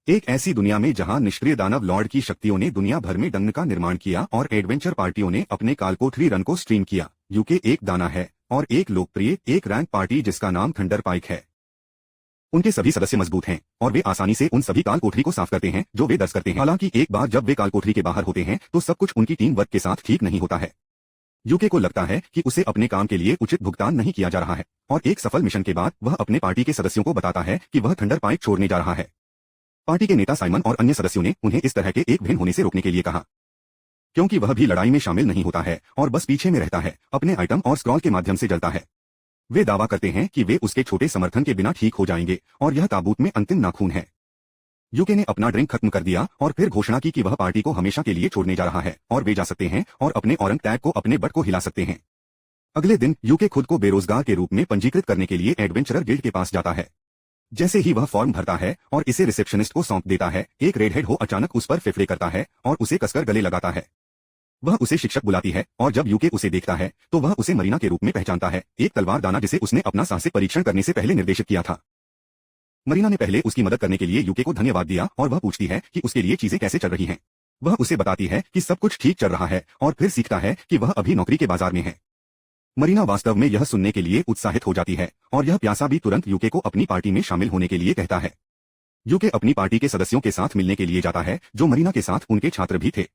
एक ऐसी दुनिया में जहां निष्क्रिय दानव लॉर्ड की शक्तियों ने दुनिया भर में दंग का निर्माण किया और एडवेंचर पार्टियों ने अपने कालकोठरी रन को स्ट्रीम किया। यूके एक दाना है और एक लोकप्रिय एक रैंक पार्टी जिसका नाम थंडर पाइक है। उनके सभी सदस्य मजबूत हैं और वे आसानी से उन सभी काल कोठरी को साफ करते हैं जो वे दर्ज करते हैं। हालांकि एक बार जब वे काल कोठरी के बाहर होते हैं तो सब कुछ उनकी टीम वर्क के साथ ठीक नहीं होता है। यूके को लगता है कि उसे अपने काम के लिए उचित भुगतान नहीं किया जा रहा है और एक सफल मिशन के बाद वह अपने पार्टी के सदस्यों को बताता है कि वह थंडर पाइक छोड़ने जा रहा है। पार्टी के नेता साइमन और अन्य सदस्यों ने उन्हें इस तरह के एक भिन्न होने से रोकने के लिए कहा, क्योंकि वह भी लड़ाई में शामिल नहीं होता है और बस पीछे में रहता है, अपने आइटम और स्क्रॉल के माध्यम से जलता है। वे दावा करते हैं कि वे उसके छोटे समर्थन के बिना ठीक हो जाएंगे और यह ताबूत में अंतिम नाखून है। यूके ने अपना ड्रिंक खत्म कर दिया और फिर घोषणा की कि वह पार्टी को हमेशा के लिए छोड़ने जा रहा है और वे जा सकते हैं और अपने औरंग टैग को अपने बट को हिला सकते हैं। अगले दिन यूके खुद को बेरोजगार के रूप में पंजीकृत करने के लिए एडवेंचरर गिल्ड के पास जाता है। जैसे ही वह फॉर्म भरता है और इसे रिसेप्शनिस्ट को सौंप देता है, एक रेडहेड हो अचानक उस पर फिफड़े करता है और उसे कसकर गले लगाता है। वह उसे शिक्षक बुलाती है और जब यूके उसे देखता है तो वह उसे मरीना के रूप में पहचानता है, एक तलवार दाना जिसे उसने अपना साहसिक परीक्षण करने से पहले निर्देशित किया था। मरीना ने पहले उसकी मदद करने के लिए यूके को धन्यवाद दिया और वह पूछती है कि उसके लिए चीजें कैसे चल रही हैं। वह उसे बताती है कि सब कुछ ठीक चल रहा है और फिर सीखता है कि वह अभी नौकरी के बाजार में है। मरीना वास्तव में यह सुनने के लिए उत्साहित हो जाती है और यह प्यासा भी तुरंत यूके को अपनी पार्टी में शामिल होने के लिए कहता है। यूके अपनी पार्टी के सदस्यों के साथ मिलने के लिए जाता है जो मरीना के साथ उनके छात्र भी थे।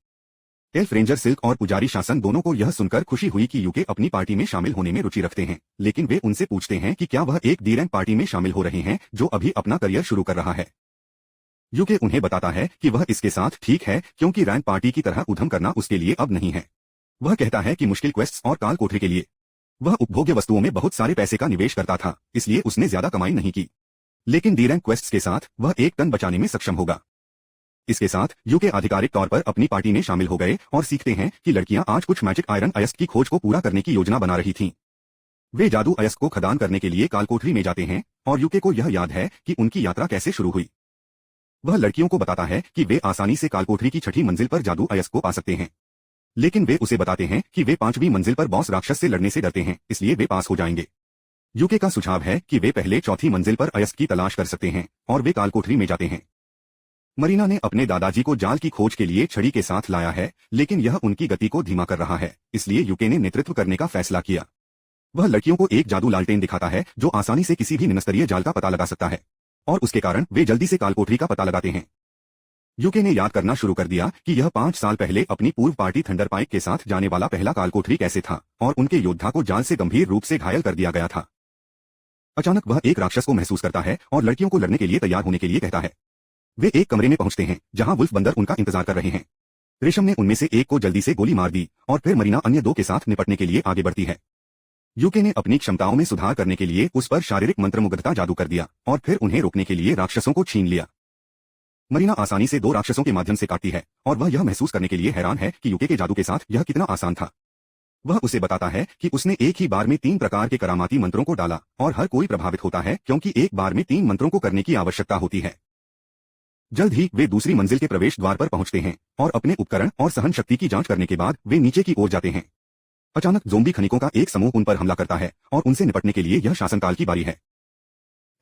एल्फ रेंजर सिल्क और पुजारी शासन दोनों को यह सुनकर खुशी हुई कि यूके अपनी पार्टी में शामिल होने में रुचि रखते हैं, लेकिन वे उनसे पूछते हैं कि क्या वह एक डी रैंक पार्टी में शामिल हो रहे हैं जो अभी अपना करियर शुरू कर रहा है। यूके उन्हें बताता है कि वह इसके साथ ठीक है क्योंकि रैंक पार्टी की तरह उधम करना उसके लिए अब नहीं है। वह कहता है कि मुश्किल क्वेस्ट्स और काल कोठरी के लिए वह उपभोग्य वस्तुओं में बहुत सारे पैसे का निवेश करता था, इसलिए उसने ज्यादा कमाई नहीं की, लेकिन डी रैंक क्वेस्ट्स के साथ वह एक टन बचाने में सक्षम होगा। इसके साथ यूके आधिकारिक तौर पर अपनी पार्टी में शामिल हो गए और सीखते हैं कि लड़कियां आज कुछ मैजिक आयरन अयस्क की खोज को पूरा करने की योजना बना रही थीं। वे जादू अयस्क को खदान करने के लिए कालकोठरी में जाते हैं और यूके को यह याद है कि उनकी यात्रा कैसे शुरू हुई। वह लड़कियों को बताता है कि वे आसानी से कालकोठरी की छठी मंजिल पर जादू अयस्क को पा सकते हैं, लेकिन वे उसे बताते हैं कि वे 5वीं मंजिल पर बॉस राक्षस से लड़ने से डरते हैं, इसलिए वे पास हो जाएंगे। यूके का सुझाव है कि वे पहले चौथी मंजिल पर अयस्क की तलाश कर सकते हैं और वे कालकोठरी में जाते हैं। मरीना ने अपने दादाजी को जाल की खोज के लिए छड़ी के साथ लाया है, लेकिन यह उनकी गति को धीमा कर रहा है, इसलिए यूके ने नेतृत्व करने का फैसला किया। वह लड़कियों को एक जादू लालटेन दिखाता है जो आसानी से किसी भी निम्नस्तरीय जाल का पता लगा सकता है और उसके कारण वे जल्दी से कालकोठरी का पता लगाते हैं। यूके ने याद करना शुरू कर दिया कि यह 5 साल पहले अपनी पूर्व पार्टी थंडर पाइक के साथ जाने वाला पहला कालकोठरी कैसे था और उनके योद्धा को जाल से गंभीर रूप से घायल कर दिया गया था। अचानक वह एक राक्षस को महसूस करता है और लड़कियों को लड़ने के लिए तैयार होने के लिए कहता है। वे एक कमरे में पहुंचते हैं जहां वुल्फ बंदर उनका इंतजार कर रहे हैं। रेशम ने उनमें से एक को जल्दी से गोली मार दी और फिर मरीना अन्य 2 के साथ निपटने के लिए आगे बढ़ती है। यूके ने अपनी क्षमताओं में सुधार करने के लिए उस पर शारीरिक मंत्रमुग्धता जादू कर दिया और फिर उन्हें रोकने के लिए राक्षसों को छीन लिया। मरीना आसानी से 2 राक्षसों के माध्यम से काटती है और वह यह महसूस करने के लिए हैरान है कि यूके के जादू के साथ यह कितना आसान था। वह उसे बताता है कि उसने एक ही बार में 3 प्रकार के करामाती मंत्रों को डाला और हर कोई प्रभावित होता है क्योंकि एक बार में 3 मंत्रों को करने की आवश्यकता होती है। जल्द ही वे दूसरी मंजिल के प्रवेश द्वार पर पहुंचते हैं और अपने उपकरण और सहन शक्ति की जांच करने के बाद वे नीचे की ओर जाते हैं। अचानक ज़ोंबी खनिकों का एक समूह उन पर हमला करता है और उनसे निपटने के लिए यह शासनकाल की बारी है।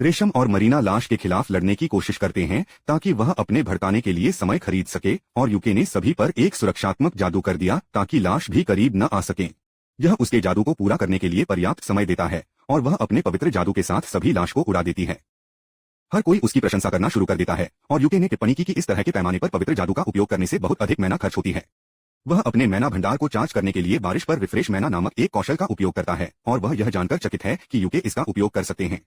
रेशम और मरीना लाश के खिलाफ लड़ने की कोशिश करते हैं ताकि वह अपने भड़काने के लिए समय खरीद सके और यूके ने सभी पर एक सुरक्षात्मक जादू कर दिया ताकि लाश भी करीब न आ सके। यह उसके जादू को पूरा करने के लिए पर्याप्त समय देता है और वह अपने पवित्र जादू के साथ सभी लाश को उड़ा देती है। हर कोई उसकी प्रशंसा करना शुरू कर देता है और यूके ने टिप्पणी की कि इस तरह के पैमाने पर पवित्र जादू का उपयोग करने से बहुत अधिक मैना खर्च होती है। वह अपने मैना भंडार को चार्ज करने के लिए बारिश पर रिफ्रेश मैना नामक एक कौशल का उपयोग करता है और वह यह जानकर चकित है कि यूके इसका उपयोग कर सकते हैं।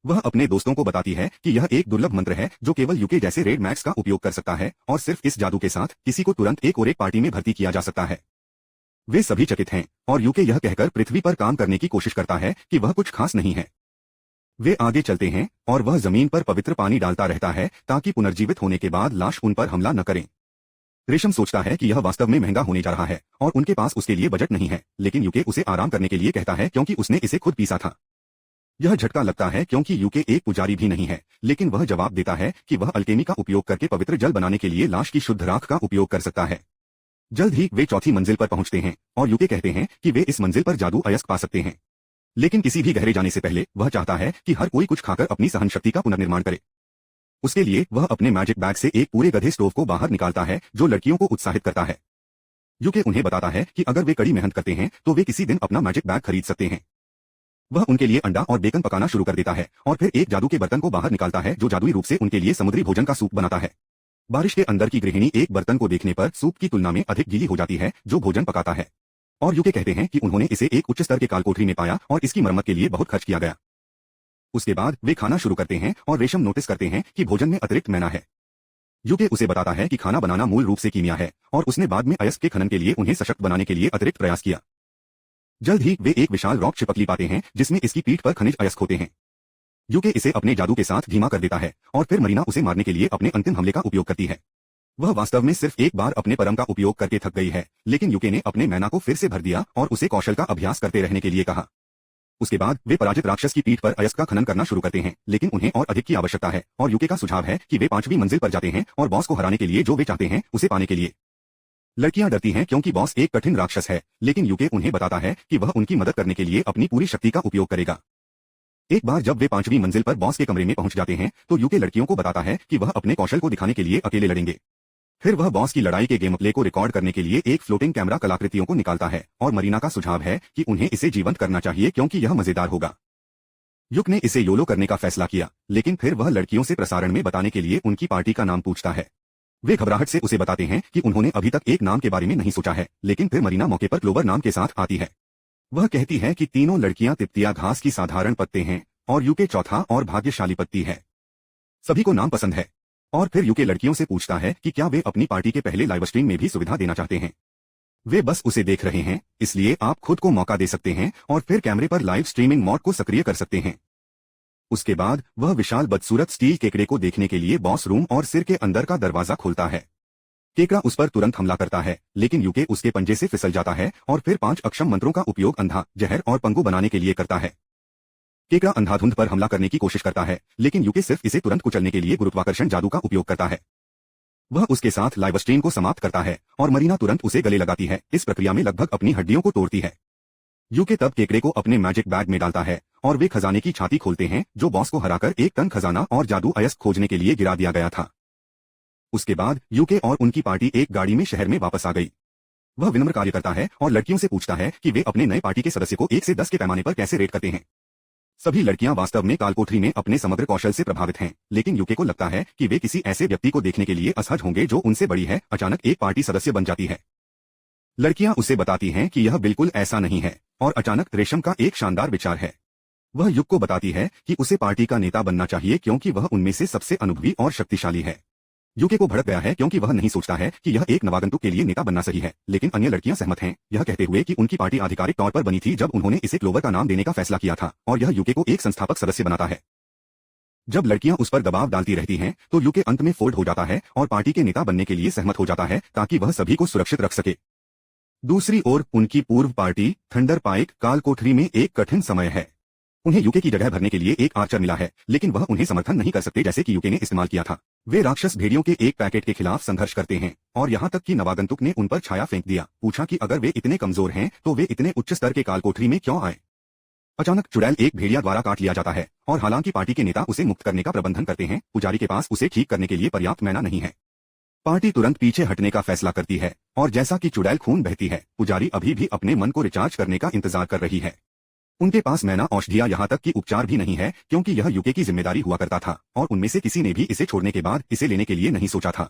वह अपने दोस्तों को बताती है कि यह एक दुर्लभ मंत्र है जो केवल यूके जैसे रेड मैक्स का उपयोग कर सकता है और सिर्फ इस जादू के साथ किसी को तुरंत एक और एक पार्टी में भर्ती किया जा सकता है। वे सभी चकित हैं और यूके यह कहकर पृथ्वी पर काम करने की कोशिश करता है कि वह कुछ खास नहीं है। वे आगे चलते हैं और वह जमीन पर पवित्र पानी डालता रहता है ताकि पुनर्जीवित होने के बाद लाश उन पर हमला न करें। रेशम सोचता है कि यह वास्तव में महंगा होने जा रहा है और उनके पास उसके लिए बजट नहीं है, लेकिन यूके उसे आराम करने के लिए कहता है क्योंकि उसने इसे खुद पीसा था। यह झटका लगता है क्योंकि यूके एक पुजारी भी नहीं है, लेकिन वह जवाब देता है कि वह अल्केमी का उपयोग करके पवित्र जल बनाने के लिए लाश की शुद्ध राख का उपयोग कर सकता है। जल्द ही वे चौथी मंजिल पर पहुंचते हैं और यूके कहते हैं कि वे इस मंजिल पर जादू अयस्क पा सकते हैं, लेकिन किसी भी गहरे जाने से पहले वह चाहता है कि हर कोई कुछ खाकर अपनी सहन शक्ति का पुनर्निर्माण करे। उसके लिए वह अपने मैजिक बैग से एक पूरे गधे स्टोव को बाहर निकालता है जो लड़कियों को उत्साहित करता है। यूके उन्हें बताता है कि अगर वे कड़ी मेहनत करते हैं तो वे किसी दिन अपना मैजिक बैग खरीद सकते हैं। वह उनके लिए अंडा और बेकन पकाना शुरू कर देता है और फिर एक जादू के बर्तन को बाहर निकालता है जो जादुई रूप से उनके लिए समुद्री भोजन का सूप बनाता है। बारिश के अंदर की गृहिणी एक बर्तन को देखने पर सूप की तुलना में अधिक गीली हो जाती है जो भोजन पकाता है, और यूके कहते हैं कि उन्होंने इसे एक उच्च स्तर के कालकोठरी में पाया और इसकी मरम्मत के लिए बहुत खर्च किया गया। उसके बाद वे खाना शुरू करते हैं और रेशम नोटिस करते हैं कि भोजन में अतिरिक्त मैना है। यूके उसे बताता है कि खाना बनाना मूल रूप से कीमिया है और उसने बाद में अयस्क के खनन के लिए उन्हें सशक्त बनाने के लिए अतिरिक्त प्रयास किया। जल्द ही वे एक विशाल रॉक छिपकली पाते हैं जिसमें इसकी पीठ पर खनिज अयस्क होते हैं। यूके इसे अपने जादू के साथ धीमा कर देता है और फिर मरीना उसे मारने के लिए अपने अंतिम हमले का उपयोग करती है। वह वास्तव में सिर्फ एक बार अपने परम का उपयोग करके थक गई है, लेकिन यूके ने अपने मैना को फिर से भर दिया और उसे कौशल का अभ्यास करते रहने के लिए कहा। उसके बाद वे पराजित राक्षस की पीठ पर अयस्क का खनन करना शुरू करते हैं, लेकिन उन्हें और अधिक की आवश्यकता है और यूके का सुझाव है कि वे 5वीं मंजिल पर जाते हैं और बॉस को हराने के लिए जो वे चाहते हैं उसे पाने के लिए। लड़कियां डरती हैं क्योंकि बॉस एक कठिन राक्षस है, लेकिन यूके उन्हें बताता है कि वह उनकी मदद करने के लिए अपनी पूरी शक्ति का उपयोग करेगा। एक बार जब वे 5वीं मंजिल पर बॉस के कमरे में पहुंच जाते हैं तो यूके लड़कियों को बताता है कि वह अपने कौशल को दिखाने के लिए अकेले लड़ेंगे। फिर वह बॉस की लड़ाई के गेम प्ले को रिकॉर्ड करने के लिए एक फ्लोटिंग कैमरा कलाकृतियों को निकालता है और मरीना का सुझाव है कि उन्हें इसे जीवंत करना चाहिए क्योंकि यह मजेदार होगा। युक ने इसे योलो करने का फैसला किया, लेकिन फिर वह लड़कियों से प्रसारण में बताने के लिए उनकी पार्टी का नाम पूछता है। वे घबराहट से उसे बताते हैं कि उन्होंने अभी तक एक नाम के बारे में नहीं सोचा है, लेकिन फिर मरीना मौके पर क्लोवर नाम के साथ आती है। वह कहती है कि तीनों लड़कियां तिप्तिया घास की साधारण पत्ते हैं और यूके चौथा और भाग्यशाली पत्ती है। सभी को नाम पसंद है। और फिर यूके लड़कियों से पूछता है कि क्या वे अपनी पार्टी के पहले लाइव स्ट्रीम में भी सुविधा देना चाहते हैं। वे बस उसे देख रहे हैं, इसलिए आप खुद को मौका दे सकते हैं और फिर कैमरे पर लाइव स्ट्रीमिंग मोड को सक्रिय कर सकते हैं। उसके बाद वह विशाल बदसूरत स्टील केकड़े को देखने के लिए बॉस रूम और सिर के अंदर का दरवाजा खोलता है। केकड़ा उस पर तुरंत हमला करता है, लेकिन यूके उसके पंजे से फिसल जाता है और फिर 5 अक्षम मंत्रों का उपयोग अंधा, जहर और पंगु बनाने के लिए करता है। केकड़ा अंधाधुंध पर हमला करने की कोशिश करता है, लेकिन यूके सिर्फ इसे तुरंत कुचलने के लिए गुरुत्वाकर्षण जादू का उपयोग करता है। वह उसके साथ लाइव स्ट्रीम को समाप्त करता है और मरीना तुरंत उसे गले लगाती है, इस प्रक्रिया में लगभग अपनी हड्डियों को तोड़ती है। यूके तब केकड़े को अपने मैजिक बैग में डालता है और वे खजाने की छाती खोलते हैं जो बॉस को हराकर 1 टन खजाना और जादू अयस्क खोजने के लिए गिरा दिया गया था। उसके बाद यूके और उनकी पार्टी एक गाड़ी में शहर में वापस आ गई। वह विनम्र कार्य करता है और लड़कियों से पूछता है कि वे अपने नए पार्टी के सदस्य को 1 से 10 के पैमाने पर कैसे रेट करते हैं। सभी लड़कियां वास्तव में कालकोठरी में अपने समग्र कौशल से प्रभावित हैं, लेकिन यूके को लगता है कि वे किसी ऐसे व्यक्ति को देखने के लिए असहज होंगे जो उनसे बड़ी है। अचानक एक पार्टी सदस्य बन जाती है। लड़कियां उसे बताती हैं कि यह बिल्कुल ऐसा नहीं है, और अचानक रेशम का एक शानदार विचार है। वह युग को बताती है कि उसे पार्टी का नेता बनना चाहिए क्योंकि वह उनमें से सबसे अनुभवी और शक्तिशाली है। यूके को भड़क गया है क्योंकि वह नहीं सोचता है कि यह एक नवागंतुक के लिए नेता बनना सही है, लेकिन अन्य लड़कियां सहमत हैं, यह कहते हुए कि उनकी पार्टी आधिकारिक तौर पर बनी थी जब उन्होंने इसे क्लोवर का नाम देने का फैसला किया था, और यह यूके को एक संस्थापक सदस्य बनाता है। जब लड़कियां उस पर दबाव डालती रहती हैं, तो यूके अंत में फोल्ड हो जाता है और पार्टी के नेता बनने के लिए सहमत हो जाता है ताकि वह सभी को सुरक्षित रख सके। दूसरी ओर उनकी पूर्व पार्टी थंडर पाइक कालकोठरी में एक कठिन समय है। उन्हें यूके की जगह भरने के लिए एक आर्चर मिला है, लेकिन वह उन्हें समर्थन नहीं कर सकते जैसे कि यूके ने इस्तेमाल किया था। वे राक्षस भेड़ियों के एक पैकेट के खिलाफ संघर्ष करते हैं और यहाँ तक कि नवागंतुक ने उन पर छाया फेंक दिया, पूछा कि अगर वे इतने कमजोर हैं तो वे इतने उच्च स्तर के कालकोठरी में क्यों आए। अचानक चुड़ैल एक भेड़िया द्वारा काट लिया जाता है और हालांकि पार्टी के नेता उसे मुक्त करने का प्रबंधन करते हैं, पुजारी के पास उसे ठीक करने के लिए पर्याप्त मैना नहीं है। पार्टी तुरंत पीछे हटने का फैसला करती है और जैसा कि चुड़ैल खून बहती है, पुजारी अभी भी अपने मन को रिचार्ज करने का इंतजार कर रही है। उनके पास मैना औषधियां यहाँ तक कि उपचार भी नहीं है क्योंकि यह यूके की जिम्मेदारी हुआ करता था और उनमें से किसी ने भी इसे छोड़ने के बाद इसे लेने के लिए नहीं सोचा था।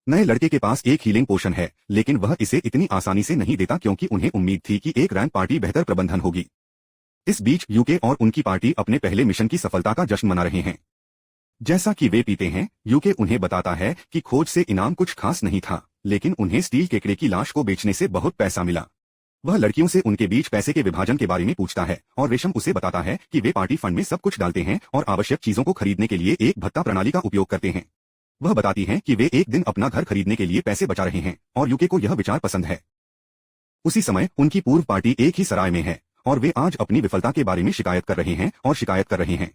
नए लड़के के पास एक हीलिंग पोशन है, लेकिन वह इसे इतनी आसानी से नहीं देता क्योंकि उन्हें उम्मीद थी कि एक रैंक पार्टी बेहतर प्रबंधन होगी। इस बीच यूके और उनकी पार्टी अपने पहले मिशन की सफलता का जश्न मना रहे हैं। जैसा कि वे पीते हैं, यूके उन्हें बताता है कि खोज से इनाम कुछ खास नहीं था, लेकिन उन्हें स्टील केकड़े की लाश को बेचने से बहुत पैसा मिला। वह लड़कियों से उनके बीच पैसे के विभाजन के बारे में पूछता है और रेशम उसे बताता है कि वे पार्टी फंड में सब कुछ डालते हैं और आवश्यक चीजों को खरीदने के लिए एक भत्ता प्रणाली का उपयोग करते हैं। वह बताती हैं कि वे एक दिन अपना घर खरीदने के लिए पैसे बचा रहे हैं और यूके को यह विचार पसंद है। उसी समय उनकी पूर्व पार्टी एक ही सराय में है और वे आज अपनी विफलता के बारे में शिकायत कर रहे हैं।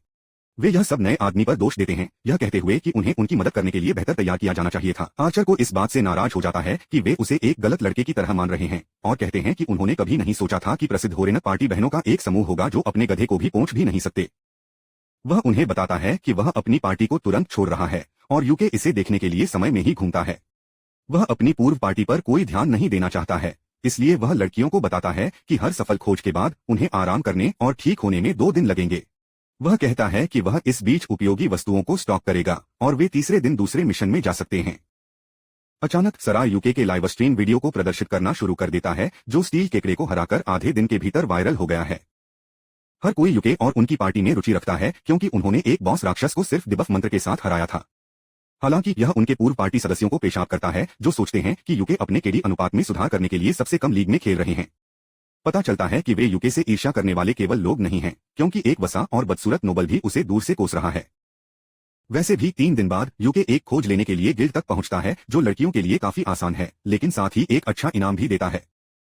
वे यह सब नए आदमी पर दोष देते हैं, यह कहते हुए कि उन्हें उनकी मदद करने के लिए बेहतर तैयार किया जाना चाहिए था। आर्चर को इस बात से नाराज हो जाता है कि वे उसे एक गलत लड़के की तरह मान रहे हैं और कहते हैं कि उन्होंने कभी नहीं सोचा था कि प्रसिद्ध होरेनक पार्टी बहनों का एक समूह होगा जो अपने गधे को भी पोंछ भी नहीं सकते। वह उन्हें बताता है कि वह अपनी पार्टी को तुरंत छोड़ रहा है और यूके इसे देखने के लिए समय में ही घूमता है। वह अपनी पूर्व पार्टी पर कोई ध्यान नहीं देना चाहता है, इसलिए वह लड़कियों को बताता है कि हर सफल खोज के बाद उन्हें आराम करने और ठीक होने में 2 दिन लगेंगे। वह कहता है कि वह इस बीच उपयोगी वस्तुओं को स्टॉक करेगा और वे तीसरे दिन दूसरे मिशन में जा सकते हैं। अचानक सरा यूके के लाइव स्ट्रीम वीडियो को प्रदर्शित करना शुरू कर देता है, जो स्टील केकड़े को हराकर आधे दिन के भीतर वायरल हो गया है। हर कोई यूके और उनकी पार्टी में रुचि रखता है क्योंकि उन्होंने एक बॉस राक्षस को सिर्फ डिबफ मंत्र के साथ हराया था। हालांकि यह उनके पूर्व पार्टी सदस्यों को पेशाब करता है, जो सोचते हैं कि यूके अपने केडी अनुपात में सुधार करने के लिए सबसे कम लीग में खेल रहे हैं। पता चलता है कि वे यूके से ईर्ष्या करने वाले केवल लोग नहीं हैं, क्योंकि एक वसा और बदसूरत नोबल भी उसे दूर से कोस रहा है। वैसे भी 3 दिन बाद यूके एक खोज लेने के लिए गिल्ड तक पहुंचता है, जो लड़कियों के लिए काफी आसान है, लेकिन साथ ही एक अच्छा इनाम भी देता है।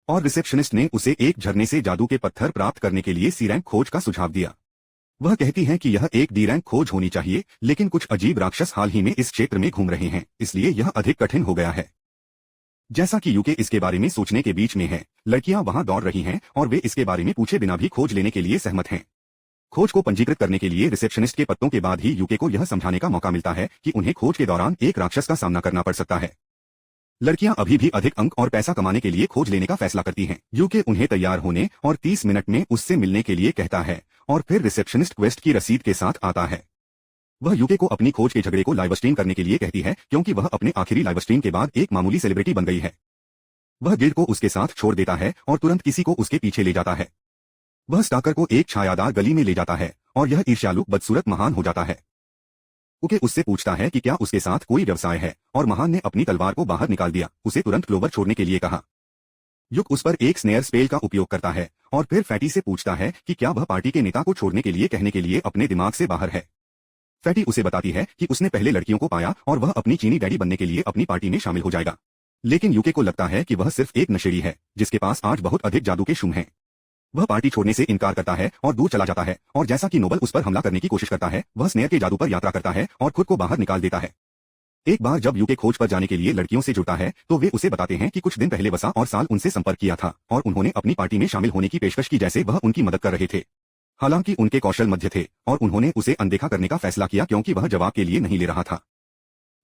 और रिसेप्शनिस्ट ने उसे एक झरने से जादू के पत्थर प्राप्त करने के लिए सी रैंक खोज का सुझाव दिया। वह कहती हैं कि यह एक डी रैंक खोज होनी चाहिए, लेकिन कुछ अजीब राक्षस हाल ही में इस क्षेत्र में घूम रहे हैं, इसलिए यह अधिक कठिन हो गया है। जैसा कि यूके इसके बारे में सोचने के बीच में है, लड़कियां वहां दौड़ रही हैं और वे इसके बारे में पूछे बिना भी खोज लेने के लिए सहमत हैं। खोज को पंजीकृत करने के लिए रिसेप्शनिस्ट के पत्तों के बाद ही यूके को यह समझाने का मौका मिलता है कि उन्हें खोज के दौरान एक राक्षस का सामना करना पड़ सकता है। लड़कियां अभी भी अधिक अंक और पैसा कमाने के लिए खोज लेने का फैसला करती हैं। यूके उन्हें तैयार होने और 30 मिनट में उससे मिलने के लिए कहता है और फिर रिसेप्शनिस्ट क्वेस्ट की रसीद के साथ आता है। वह यूके को अपनी खोज के झगड़े को लाइव स्ट्रीम करने के लिए कहती है, क्योंकि वह अपने आखिरी लाइव स्ट्रीम के बाद एक मामूली सेलिब्रिटी बन गई है। वह गिल्ड को उसके साथ छोड़ देता है और तुरंत किसी को उसके पीछे ले जाता है। वह स्टाकर को एक छायादार गली में ले जाता है और यह ईर्ष्यालु बदसूरत महान हो जाता है। यूके उससे पूछता है कि क्या उसके साथ कोई व्यवसाय है, और महान ने अपनी तलवार को बाहर निकाल दिया, उसे तुरंत क्लोवर छोड़ने के लिए कहा। युक उस पर एक स्नेयर स्पेल का उपयोग करता है और फिर फैटी से पूछता है कि क्या वह पार्टी के नेता को छोड़ने के लिए कहने के लिए अपने दिमाग से बाहर है। फैटी उसे बताती है कि उसने पहले लड़कियों को पाया और वह अपनी चीनी डैडी बनने के लिए अपनी पार्टी में शामिल हो जाएगा। लेकिन यूके को लगता है कि वह सिर्फ एक नशेड़ी है, जिसके पास आज बहुत अधिक जादू के शुम हैं। वह पार्टी छोड़ने से इनकार करता है और दूर चला जाता है, और जैसा कि नोबल उस पर हमला करने की कोशिश करता है, वह स्नेयर के जादू पर यात्रा करता है और खुद को बाहर निकाल देता है। एक बार जब यूके खोज पर जाने के लिए लड़कियों से जुड़ता है, तो वे उसे बताते हैं कि कुछ दिन पहले वसा और साल उनसे संपर्क किया था और उन्होंने अपनी पार्टी में शामिल होने की पेशकश की, जैसे वह उनकी मदद कर रहे थे। हालांकि उनके कौशल मध्य थे और उन्होंने उसे अनदेखा करने का फैसला किया, क्योंकि वह जवाब के लिए नहीं ले रहा था।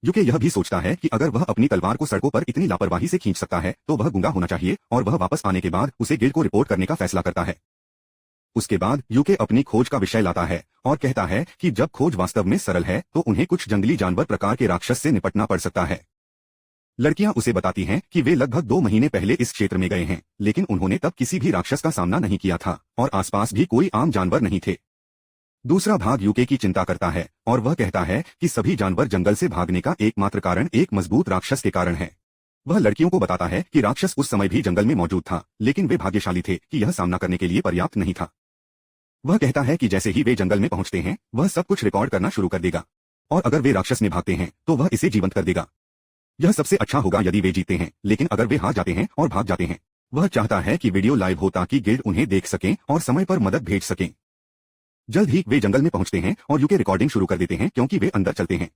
यूके यह भी सोचता है कि अगर वह अपनी तलवार को सड़कों पर इतनी लापरवाही से खींच सकता है, तो वह गूंगा होना चाहिए, और वह वापस आने के बाद उसे गिल्ड को रिपोर्ट करने का फैसला करता है। उसके बाद यूके अपनी खोज का विषय लाता है और कहता है कि जब खोज वास्तव में सरल है, तो उन्हें कुछ जंगली जानवर प्रकार के राक्षस से निपटना पड़ सकता है। लड़कियां उसे बताती हैं कि वे लगभग 2 महीने पहले इस क्षेत्र में गए हैं, लेकिन उन्होंने तब किसी भी राक्षस का सामना नहीं किया था और आसपास भी कोई आम जानवर नहीं थे। दूसरा भाग यूके की चिंता करता है और वह कहता है कि सभी जानवर जंगल से भागने का एकमात्र कारण एक मजबूत राक्षस के कारण है। वह लड़कियों को बताता है कि राक्षस उस समय भी जंगल में मौजूद था, लेकिन वे भाग्यशाली थे कि यह सामना करने के लिए पर्याप्त नहीं था। वह कहता है कि जैसे ही वे जंगल में पहुंचते हैं, वह सब कुछ रिकॉर्ड करना शुरू कर देगा, और अगर वे राक्षस में भागते हैं तो वह इसे जीवंत कर देगा। यह सबसे अच्छा होगा यदि वे जीतते हैं, लेकिन अगर वे हार जाते हैं और भाग जाते हैं, वह चाहता है कि वीडियो लाइव हो ताकि गिल्ड उन्हें देख सकें और समय पर मदद भेज सकें। जल्द ही वे जंगल में पहुंचते हैं और यूके रिकॉर्डिंग शुरू कर देते हैं, क्योंकि वे अंदर चलते हैं।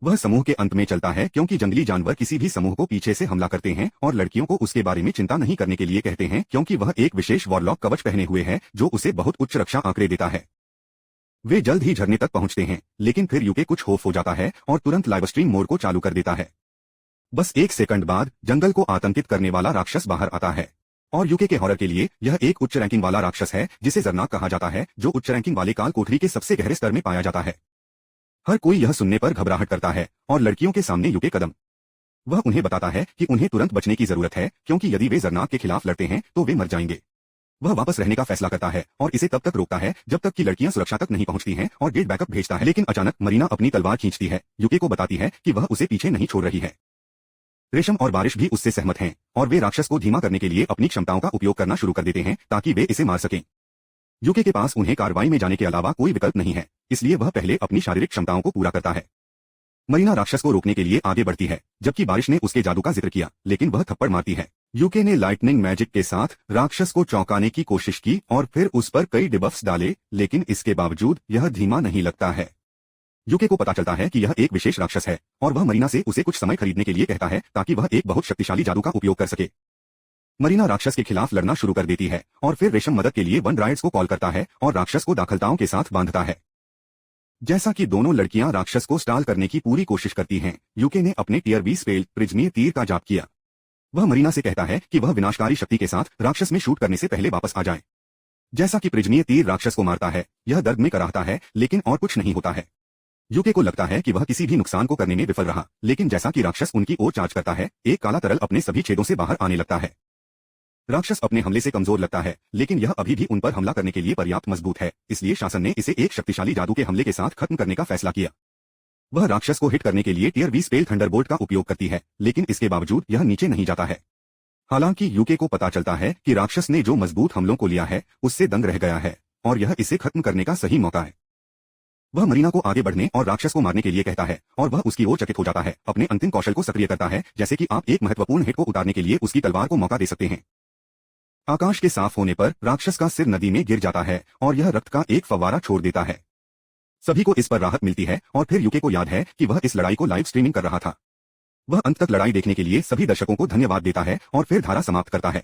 वह समूह के अंत में चलता है, क्योंकि जंगली जानवर किसी भी समूह को पीछे से हमला करते हैं, और लड़कियों को उसके बारे में चिंता नहीं करने के लिए कहते हैं, क्योंकि वह एक विशेष वॉरलॉक कवच पहने हुए है जो उसे बहुत उच्च रक्षा आंकड़े देता है। वे जल्द ही झरने तक पहुंचते हैं, लेकिन फिर यूके कुछ खौफ हो जाता है और तुरंत लाइव स्ट्रीम मोड को चालू कर देता है। बस 1 सेकंड बाद जंगल को आतंकित करने वाला राक्षस बाहर आता है, और यूके के हॉरर के लिए यह एक उच्च रैंकिंग वाला राक्षस है, जिसे जरनाक कहा जाता है, जो उच्च रैंकिंग वाले काल कोठरी के सबसे गहरे स्तर में पाया जाता है। हर कोई यह सुनने पर घबराहट करता है और लड़कियों के सामने यूके कदम। वह उन्हें बताता है कि उन्हें तुरंत बचने की जरूरत है, क्योंकि यदि वे जरनाक के खिलाफ लड़ते हैं तो वे मर जाएंगे। वह वापस रहने का फैसला करता है और इसे तब तक रोकता है जब तक कि लड़कियां सुरक्षा तक नहीं पहुंचती हैं और गेट बैकअप भेजता है, लेकिन अचानक मरीना अपनी तलवार खींचती है। यूके को बताती है कि वह उसे पीछे नहीं छोड़ रही है। रेशम और बारिश भी उससे सहमत हैं और वे राक्षस को धीमा करने के लिए अपनी क्षमताओं का उपयोग करना शुरू कर देते हैं ताकि वे इसे मार सकें। यूके के पास उन्हें कार्रवाई में जाने के अलावा कोई विकल्प नहीं है, इसलिए वह पहले अपनी शारीरिक क्षमताओं को पूरा करता है। मरीना राक्षस को रोकने के लिए आगे बढ़ती है, जबकि बारिश ने उसके जादू का जिक्र किया, लेकिन वह थप्पड़ मारती है। यूके ने लाइटनिंग मैजिक के साथ राक्षस को चौंकाने की कोशिश की और फिर उस पर कई डिबफ्स डाले, लेकिन इसके बावजूद यह धीमा नहीं लगता है। यूके को पता चलता है कि यह एक विशेष राक्षस है और वह मरीना से उसे कुछ समय खरीदने के लिए कहता है ताकि वह एक बहुत शक्तिशाली जादू का उपयोग कर सके। मरीना राक्षस के खिलाफ लड़ना शुरू कर देती है और फिर रेशम मदद के लिए वन राइड्स को कॉल करता है और राक्षस को दाखलताओं के साथ बांधता है। जैसा कि दोनों लड़कियां राक्षस को स्टाल करने की पूरी कोशिश करती हैं, यूके ने अपने टियर 20 स्पेल प्रिज्मीय तीर का जाप किया। वह मरीना से कहता है कि वह विनाशकारी शक्ति के साथ राक्षस में शूट करने से पहले वापस आ जाए। जैसा कि प्रिज्मीय तीर राक्षस को मारता है, यह दर्द में कराहता है, लेकिन और कुछ नहीं होता है। यूके को लगता है कि वह किसी भी नुकसान को करने में विफल रहा, लेकिन जैसा कि राक्षस उनकी ओर चार्ज करता है, एक काला तरल अपने सभी छेदों से बाहर आने लगता है। राक्षस अपने हमले से कमजोर लगता है, लेकिन यह अभी भी उन पर हमला करने के लिए पर्याप्त मजबूत है, इसलिए शासन ने इसे एक शक्तिशाली जादू के हमले के साथ खत्म करने का फैसला किया। वह राक्षस को हिट करने के लिए टियर 20 स्पेल थंडरबोल्ट का उपयोग करती है, लेकिन इसके बावजूद यह नीचे नहीं जाता है। हालांकि यूके को पता चलता है कि राक्षस ने जो मजबूत हमलों को लिया है, उससे दंग रह गया है, और यह इसे खत्म करने का सही मौका है। वह मरीना को आगे बढ़ने और राक्षस को मारने के लिए कहता है, और वह उसकी ओर चकित हो जाता है, अपने अंतिम कौशल को सक्रिय करता है, जैसे कि आप एक महत्वपूर्ण हिट को उतारने के लिए उसकी तलवार को मौका दे सकते हैं। आकाश के साफ होने पर राक्षस का सिर नदी में गिर जाता है और यह रक्त का एक फव्वारा छोड़ देता है। सभी को इस पर राहत मिलती है और फिर यूके को याद है कि वह इस लड़ाई को लाइव स्ट्रीमिंग कर रहा था। वह अंत तक लड़ाई देखने के लिए सभी दर्शकों को धन्यवाद देता है और फिर धारा समाप्त करता है।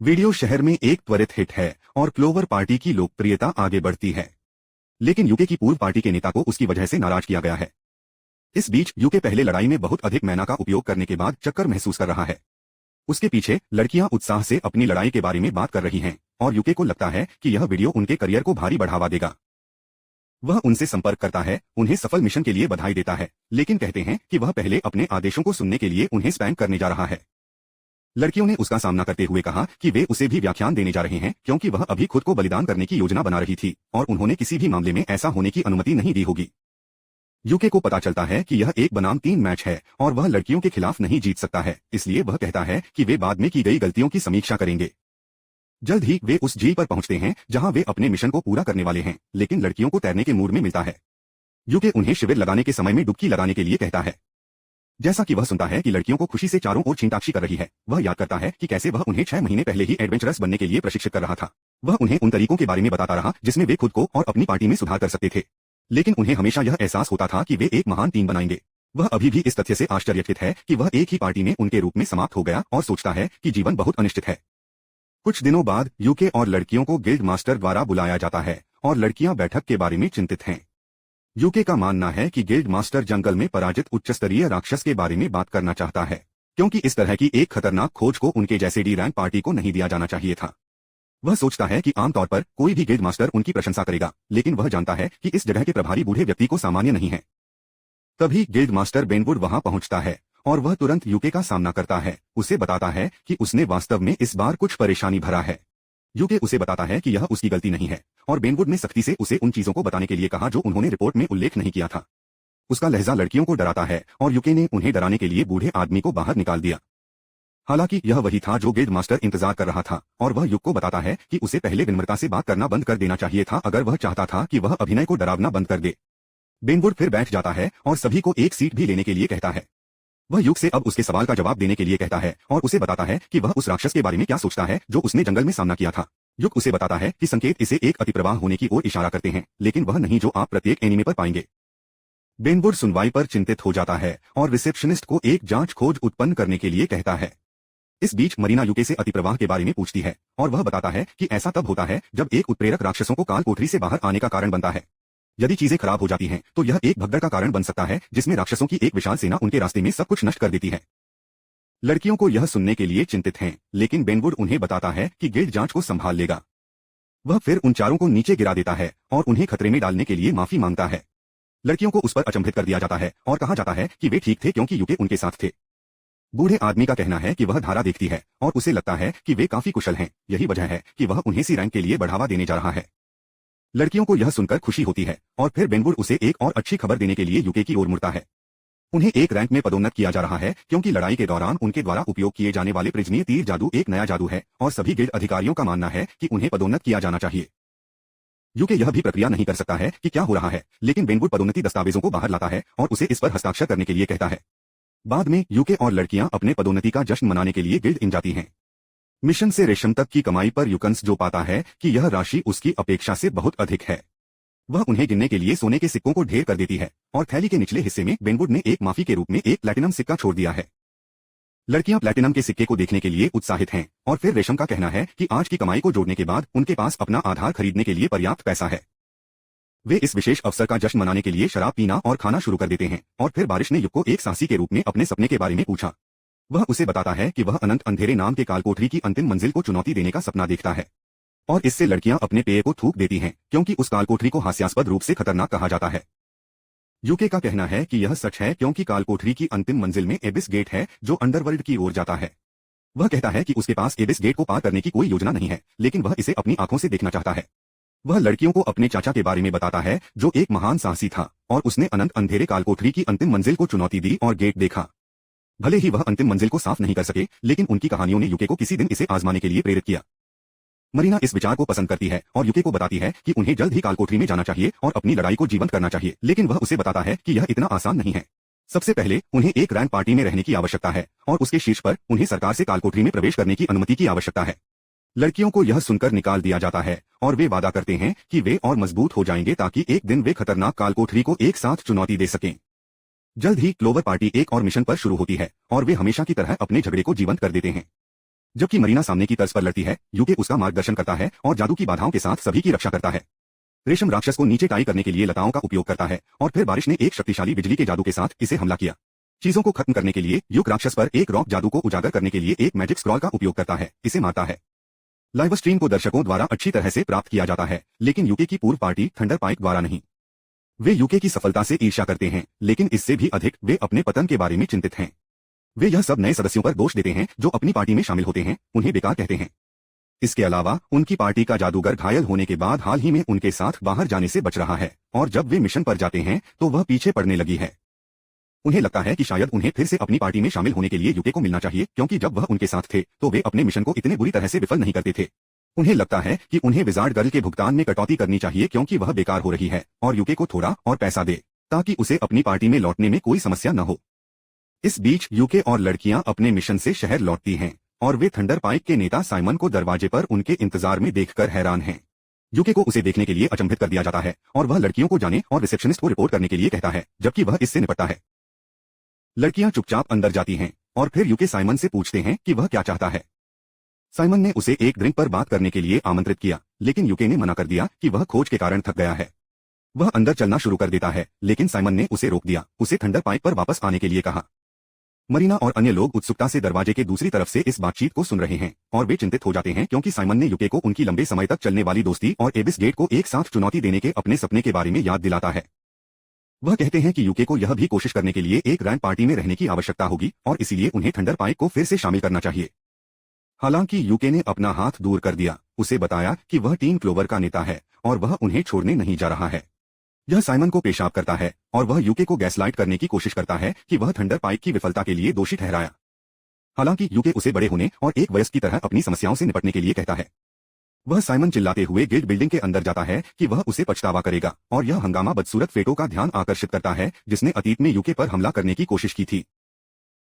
वीडियो शहर में एक त्वरित हिट है और क्लोवर पार्टी की लोकप्रियता आगे बढ़ती है, लेकिन यूके की पूर्व पार्टी के नेता को उसकी वजह से नाराज किया गया है। इस बीच यूके पहले लड़ाई में बहुत अधिक मैना का उपयोग करने के बाद चक्कर महसूस कर रहा है। उसके पीछे लड़कियां उत्साह से अपनी लड़ाई के बारे में बात कर रही हैं और यूके को लगता है कि यह वीडियो उनके करियर को भारी बढ़ावा देगा। वह उनसे संपर्क करता है, उन्हें सफल मिशन के लिए बधाई देता है, लेकिन कहते हैं कि वह पहले अपने आदेशों को सुनने के लिए उन्हें स्पैम करने जा रहा है। लड़कियों ने उसका सामना करते हुए कहा कि वे उसे भी व्याख्यान देने जा रहे हैं, क्योंकि वह अभी खुद को बलिदान करने की योजना बना रही थी और उन्होंने किसी भी मामले में ऐसा होने की अनुमति नहीं दी होगी। यूके को पता चलता है कि यह एक बनाम 3 मैच है और वह लड़कियों के खिलाफ नहीं जीत सकता है, इसलिए वह कहता है कि वे बाद में की गई गलतियों की समीक्षा करेंगे। जल्द ही वे उस झील पर पहुंचते हैं जहां वे अपने मिशन को पूरा करने वाले हैं, लेकिन लड़कियों को तैरने के मूड में मिलता है। यूके उन्हें शिविर लगाने के समय में डुबकी लगाने के लिए कहता है। जैसा कि वह सुनता है कि लड़कियों को खुशी से चारों ओर छींटाक्षी कर रही है, वह याद करता है कि कैसे वह उन्हें 6 महीने पहले ही एडवेंचरस बनने के लिए प्रशिक्षित कर रहा था। वह उन्हें उन तरीकों के बारे में बताता रहा जिसमें वे खुद को और अपनी पार्टी में सुधार कर सकते थे, लेकिन उन्हें हमेशा यह एहसास होता था कि वे एक महान टीम बनाएंगे। वह अभी भी इस तथ्य से आश्चर्यचकित है कि वह एक ही पार्टी में उनके रूप में समाप्त हो गया और सोचता है कि जीवन बहुत अनिश्चित है। कुछ दिनों बाद यूके और लड़कियों को गिल्ड मास्टर द्वारा बुलाया जाता है और लड़कियां बैठक के बारे में चिंतित हैं। यूके का मानना है कि गिल्ड मास्टर जंगल में पराजित उच्चस्तरीय राक्षस के बारे में बात करना चाहता है, क्योंकि इस तरह की एक खतरनाक खोज को उनके जैसे डी रैंक पार्टी को नहीं दिया जाना चाहिए था। वह सोचता है कि आमतौर पर कोई भी गिल्ड मास्टर उनकी प्रशंसा करेगा, लेकिन वह जानता है कि इस जगह के प्रभारी बूढ़े व्यक्ति को सामान्य नहीं है। तभी गिल्ड मास्टर बेनवुड वहां पहुंचता है और वह तुरंत यूके का सामना करता है, उसे बताता है कि उसने वास्तव में इस बार कुछ परेशानी भरा है। यूके उसे बताता है कि यह उसकी गलती नहीं है और बेनवुड ने सख्ती से उसे उन चीजों को बताने के लिए कहा जो उन्होंने रिपोर्ट में उल्लेख नहीं किया था। उसका लहजा लड़कियों को डराता है और यूके ने उन्हें डराने के लिए बूढ़े आदमी को बाहर निकाल दिया। हालांकि यह वही था जो गिल्ड मास्टर इंतजार कर रहा था और वह युग को बताता है कि उसे पहले विनम्रता से बात करना बंद कर देना चाहिए था अगर वह चाहता था कि वह अभिनय को डरावना बंद कर दे। बेनवुड फिर बैठ जाता है और सभी को एक सीट भी लेने के लिए कहता है। वह युग से अब उसके सवाल का जवाब देने के लिए कहता है और उसे बताता है कि वह उस राक्षस के बारे में क्या सोचता है जो उसने जंगल में सामना किया था। युग उसे बताता है कि संकेत इसे एक अतिप्रवाह होने की ओर इशारा करते हैं, लेकिन वह नहीं जो आप प्रत्येक एनीमे पर पाएंगे। बेनवुड सुनवाई पर चिंतित हो जाता है और रिसेप्शनिस्ट को एक जांच खोज उत्पन्न करने के लिए कहता है। इस बीच मरीना यूके से अतिप्रवाह के बारे में पूछती है और वह बताता है कि ऐसा तब होता है जब एक उत्प्रेरक राक्षसों को काल कोठरी से बाहर आने का कारण बनता है। यदि चीजें खराब हो जाती हैं तो यह एक भगदड़ का कारण बन सकता है जिसमें राक्षसों की एक विशाल सेना उनके रास्ते में सब कुछ नष्ट कर देती है। लड़कियों को यह सुनने के लिए चिंतित हैं, लेकिन बेनवुड उन्हें बताता है कि गिल्ड जांच को संभाल लेगा। वह फिर उन चारों को नीचे गिरा देता है और उन्हें खतरे में डालने के लिए माफी मांगता है। लड़कियों को उस पर अचंभित कर दिया जाता है और कहा जाता है कि वे ठीक थे क्योंकि यूके उनके साथ थे। बूढ़े आदमी का कहना है कि वह धारा देखती है और उसे लगता है कि वे काफी कुशल हैं, यही वजह है कि वह उन्हें सी रैंक के लिए बढ़ावा देने जा रहा है। लड़कियों को यह सुनकर खुशी होती है और फिर बेनवुड उसे एक और अच्छी खबर देने के लिए यूके की ओर मुड़ता है। उन्हें एक रैंक में पदोन्नत किया जा रहा है क्योंकि लड़ाई के दौरान उनके द्वारा उपयोग किए जाने वाले प्रिज्मीय तीर जादू एक नया जादू है और सभी गिल्ड अधिकारियों का मानना है कि उन्हें पदोन्नत किया जाना चाहिए। यूके यह भी प्रक्रिया नहीं कर सकता है कि क्या हो रहा है, लेकिन बेनवुड पदोन्नति दस्तावेजों को बाहर लाता है और उसे इस पर हस्ताक्षर करने के लिए कहता है। बाद में यूके और लड़कियां अपने पदोन्नति का जश्न मनाने के लिए गिल्ड इन जाती हैं। मिशन से रेशम तक की कमाई पर यूकन्स जो पाता है कि यह राशि उसकी अपेक्षा से बहुत अधिक है। वह उन्हें गिनने के लिए सोने के सिक्कों को ढेर कर देती है और थैली के निचले हिस्से में बेनवुड ने एक माफी के रूप में एक प्लैटिनम सिक्का छोड़ दिया है। लड़कियां प्लैटिनम के सिक्के को देखने के लिए उत्साहित हैं और फिर रेशम का कहना है कि आज की कमाई को जोड़ने के बाद उनके पास अपना आधार खरीदने के लिए पर्याप्त पैसा है। वे इस विशेष अवसर का जश्न मनाने के लिए शराब पीना और खाना शुरू कर देते हैं और फिर बारिश ने युग को एक साहसी के रूप में अपने सपने के बारे में पूछा। वह उसे बताता है कि वह अनंत अंधेरे नाम के कालकोठरी की अंतिम मंजिल को चुनौती देने का सपना देखता है और इससे लड़कियां अपने पेय को थूक देती हैं क्योंकि उस कालकोठरी को हास्यास्पद रूप से खतरनाक कहा जाता है। यूके का कहना है कि यह सच है क्योंकि कालकोठरी की अंतिम मंजिल में एबिस गेट है जो अंडरवर्ल्ड की ओर जाता है। वह कहता है कि उसके पास एबिस गेट को पार करने की कोई योजना नहीं है, लेकिन वह इसे अपनी आंखों से देखना चाहता है। वह लड़कियों को अपने चाचा के बारे में बताता है जो एक महान साहसी था और उसने अनंत अंधेरे कालकोठरी की अंतिम मंजिल को चुनौती दी और गेट देखा। भले ही वह अंतिम मंजिल को साफ नहीं कर सके, लेकिन उनकी कहानियों ने यूके को किसी दिन इसे आजमाने के लिए प्रेरित किया। मरीना इस विचार को पसंद करती है और यूके को बताती है कि उन्हें जल्द ही कालकोठरी में जाना चाहिए और अपनी लड़ाई को जीवंत करना चाहिए, लेकिन वह उसे बताता है कि यह इतना आसान नहीं है। सबसे पहले उन्हें एक रैंक पार्टी में रहने की आवश्यकता है और उसके शीर्ष पर उन्हें सरकार से कालकोठरी में प्रवेश करने की अनुमति की आवश्यकता है। लड़कियों को यह सुनकर निकाल दिया जाता है और वे वादा करते हैं कि वे और मजबूत हो जाएंगे ताकि एक दिन वे खतरनाक कालकोठरी को एक साथ चुनौती दे सकें। जल्द ही क्लोवर पार्टी एक और मिशन पर शुरू होती है और वे हमेशा की तरह अपने झगड़े को जीवंत कर देते हैं। जबकि मरीना सामने की तर्ज पर लड़ती है, यूके उसका मार्गदर्शन करता है और जादू की बाधाओं के साथ सभी की रक्षा करता है। रेशम राक्षस को नीचे टाई करने के लिए लताओं का उपयोग करता है और फिर बारिश ने एक शक्तिशाली बिजली के जादू के साथ इसे हमला किया। चीजों को खत्म करने के लिए युग राक्षस पर एक रॉक जादू को उजागर करने के लिए एक मैजिक स्क्रॉल का उपयोग करता है, इसे मारता है। लाइव स्ट्रीम को दर्शकों द्वारा अच्छी तरह से प्राप्त किया जाता है, लेकिन यूके की पूर्व पार्टी थंडर पाइक द्वारा नहीं। वे यूके की सफलता से ईर्ष्या करते हैं, लेकिन इससे भी अधिक वे अपने पतन के बारे में चिंतित हैं। वे यह सब नए सदस्यों पर दोष देते हैं जो अपनी पार्टी में शामिल होते हैं, उन्हें बेकार कहते हैं। इसके अलावा उनकी पार्टी का जादूगर घायल होने के बाद हाल ही में उनके साथ बाहर जाने से बच रहा है और जब वे मिशन पर जाते हैं तो वह पीछे पड़ने लगी है। उन्हें लगता है कि शायद उन्हें फिर से अपनी पार्टी में शामिल होने के लिए यूके को मिलना चाहिए, क्योंकि जब वह उनके साथ थे तो वे अपने मिशन को इतने बुरी तरह से विफल नहीं करते थे। उन्हें लगता है कि उन्हें विजार्ड गर्ल के भुगतान में कटौती करनी चाहिए क्योंकि वह बेकार हो रही है और यूके को थोड़ा और पैसा दे ताकि उसे अपनी पार्टी में लौटने में कोई समस्या न हो। इस बीच यूके और लड़कियां अपने मिशन से शहर लौटती हैं और वे थंडर पाइक के नेता साइमन को दरवाजे पर उनके इंतजार में देखकर हैरान हैं। यूके को उसे देखने के लिए अचंभित कर दिया जाता है और वह लड़कियों को जाने और रिसेप्शनिस्ट को रिपोर्ट करने के लिए कहता है, जबकि वह इससे निपटता है। लड़कियां चुपचाप अंदर जाती हैं और फिर यूके साइमन से पूछते हैं कि वह क्या चाहता है। साइमन ने उसे एक ड्रिंक पर बात करने के लिए आमंत्रित किया, लेकिन यूके ने मना कर दिया कि वह खोज के कारण थक गया है। वह अंदर चलना शुरू कर देता है, लेकिन साइमन ने उसे रोक दिया, उसे थंडर पाइक पर वापस आने के लिए कहा। मरीना और अन्य लोग उत्सुकता से दरवाजे के दूसरी तरफ से इस बातचीत को सुन रहे हैं और वे चिंतित हो जाते हैं क्योंकि साइमन ने यूके को उनकी लंबे समय तक चलने वाली दोस्ती और एबिस गेट को एक साथ चुनौती देने के अपने सपने के बारे में याद दिलाता है। वह कहते हैं कि यूके को यह भी कोशिश करने के लिए एक रैंक पार्टी में रहने की आवश्यकता होगी और इसीलिए उन्हें थंडर पाइक को फिर से शामिल करना चाहिए। हालांकि यूके ने अपना हाथ दूर कर दिया, उसे बताया कि वह टीम क्लोवर का नेता है और वह उन्हें छोड़ने नहीं जा रहा है। यह साइमन को पेशाब करता है और वह यूके को गैसलाइट करने की कोशिश करता है कि वह थंडर पाइक की विफलता के लिए दोषी ठहराया। हालांकि यूके उसे बड़े होने और एक वयस्क की तरह अपनी समस्याओं से निपटने के लिए कहता है। वह साइमन चिल्लाते हुए गिल्ड बिल्डिंग के अंदर जाता है कि वह उसे पछतावा करेगा और यह हंगामा बदसूरत फेटो का ध्यान आकर्षित करता है जिसने अतीत में यूके पर हमला करने की कोशिश की थी।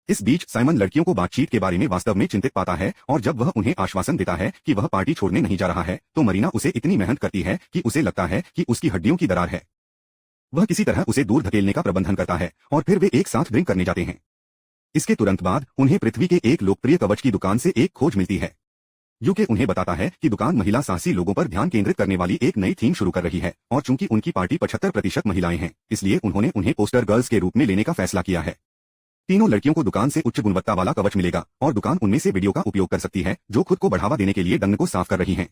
इस बीच साइमन लड़कियों को बातचीत के बारे में वास्तव में चिंतित पाता है और जब वह उन्हें आश्वासन देता है कि वह पार्टी छोड़ने नहीं जा रहा है तो मरीना उसे इतनी मेहनत करती है कि उसे लगता है कि उसकी हड्डियों की दरार है। वह किसी तरह उसे दूर धकेलने का प्रबंधन करता है और फिर वे एक साथ ड्रिंक करने जाते हैं। इसके तुरंत बाद उन्हें पृथ्वी के एक लोकप्रिय कवच की दुकान से एक खोज मिलती है। यूके उन्हें बताता है कि दुकान महिला साहसी लोगों पर ध्यान केंद्रित करने वाली एक नई थीम शुरू कर रही है और चूंकि उनकी पार्टी 75% महिलाएं हैं, इसलिए उन्होंने उन्हें पोस्टर गर्ल्स के रूप में लेने का फैसला किया है। तीनों लड़कियों को दुकान से उच्च गुणवत्ता वाला कवच मिलेगा और दुकान उनमें से वीडियो का उपयोग कर सकती है जो खुद को बढ़ावा देने के लिए डंग को साफ कर रही हैं।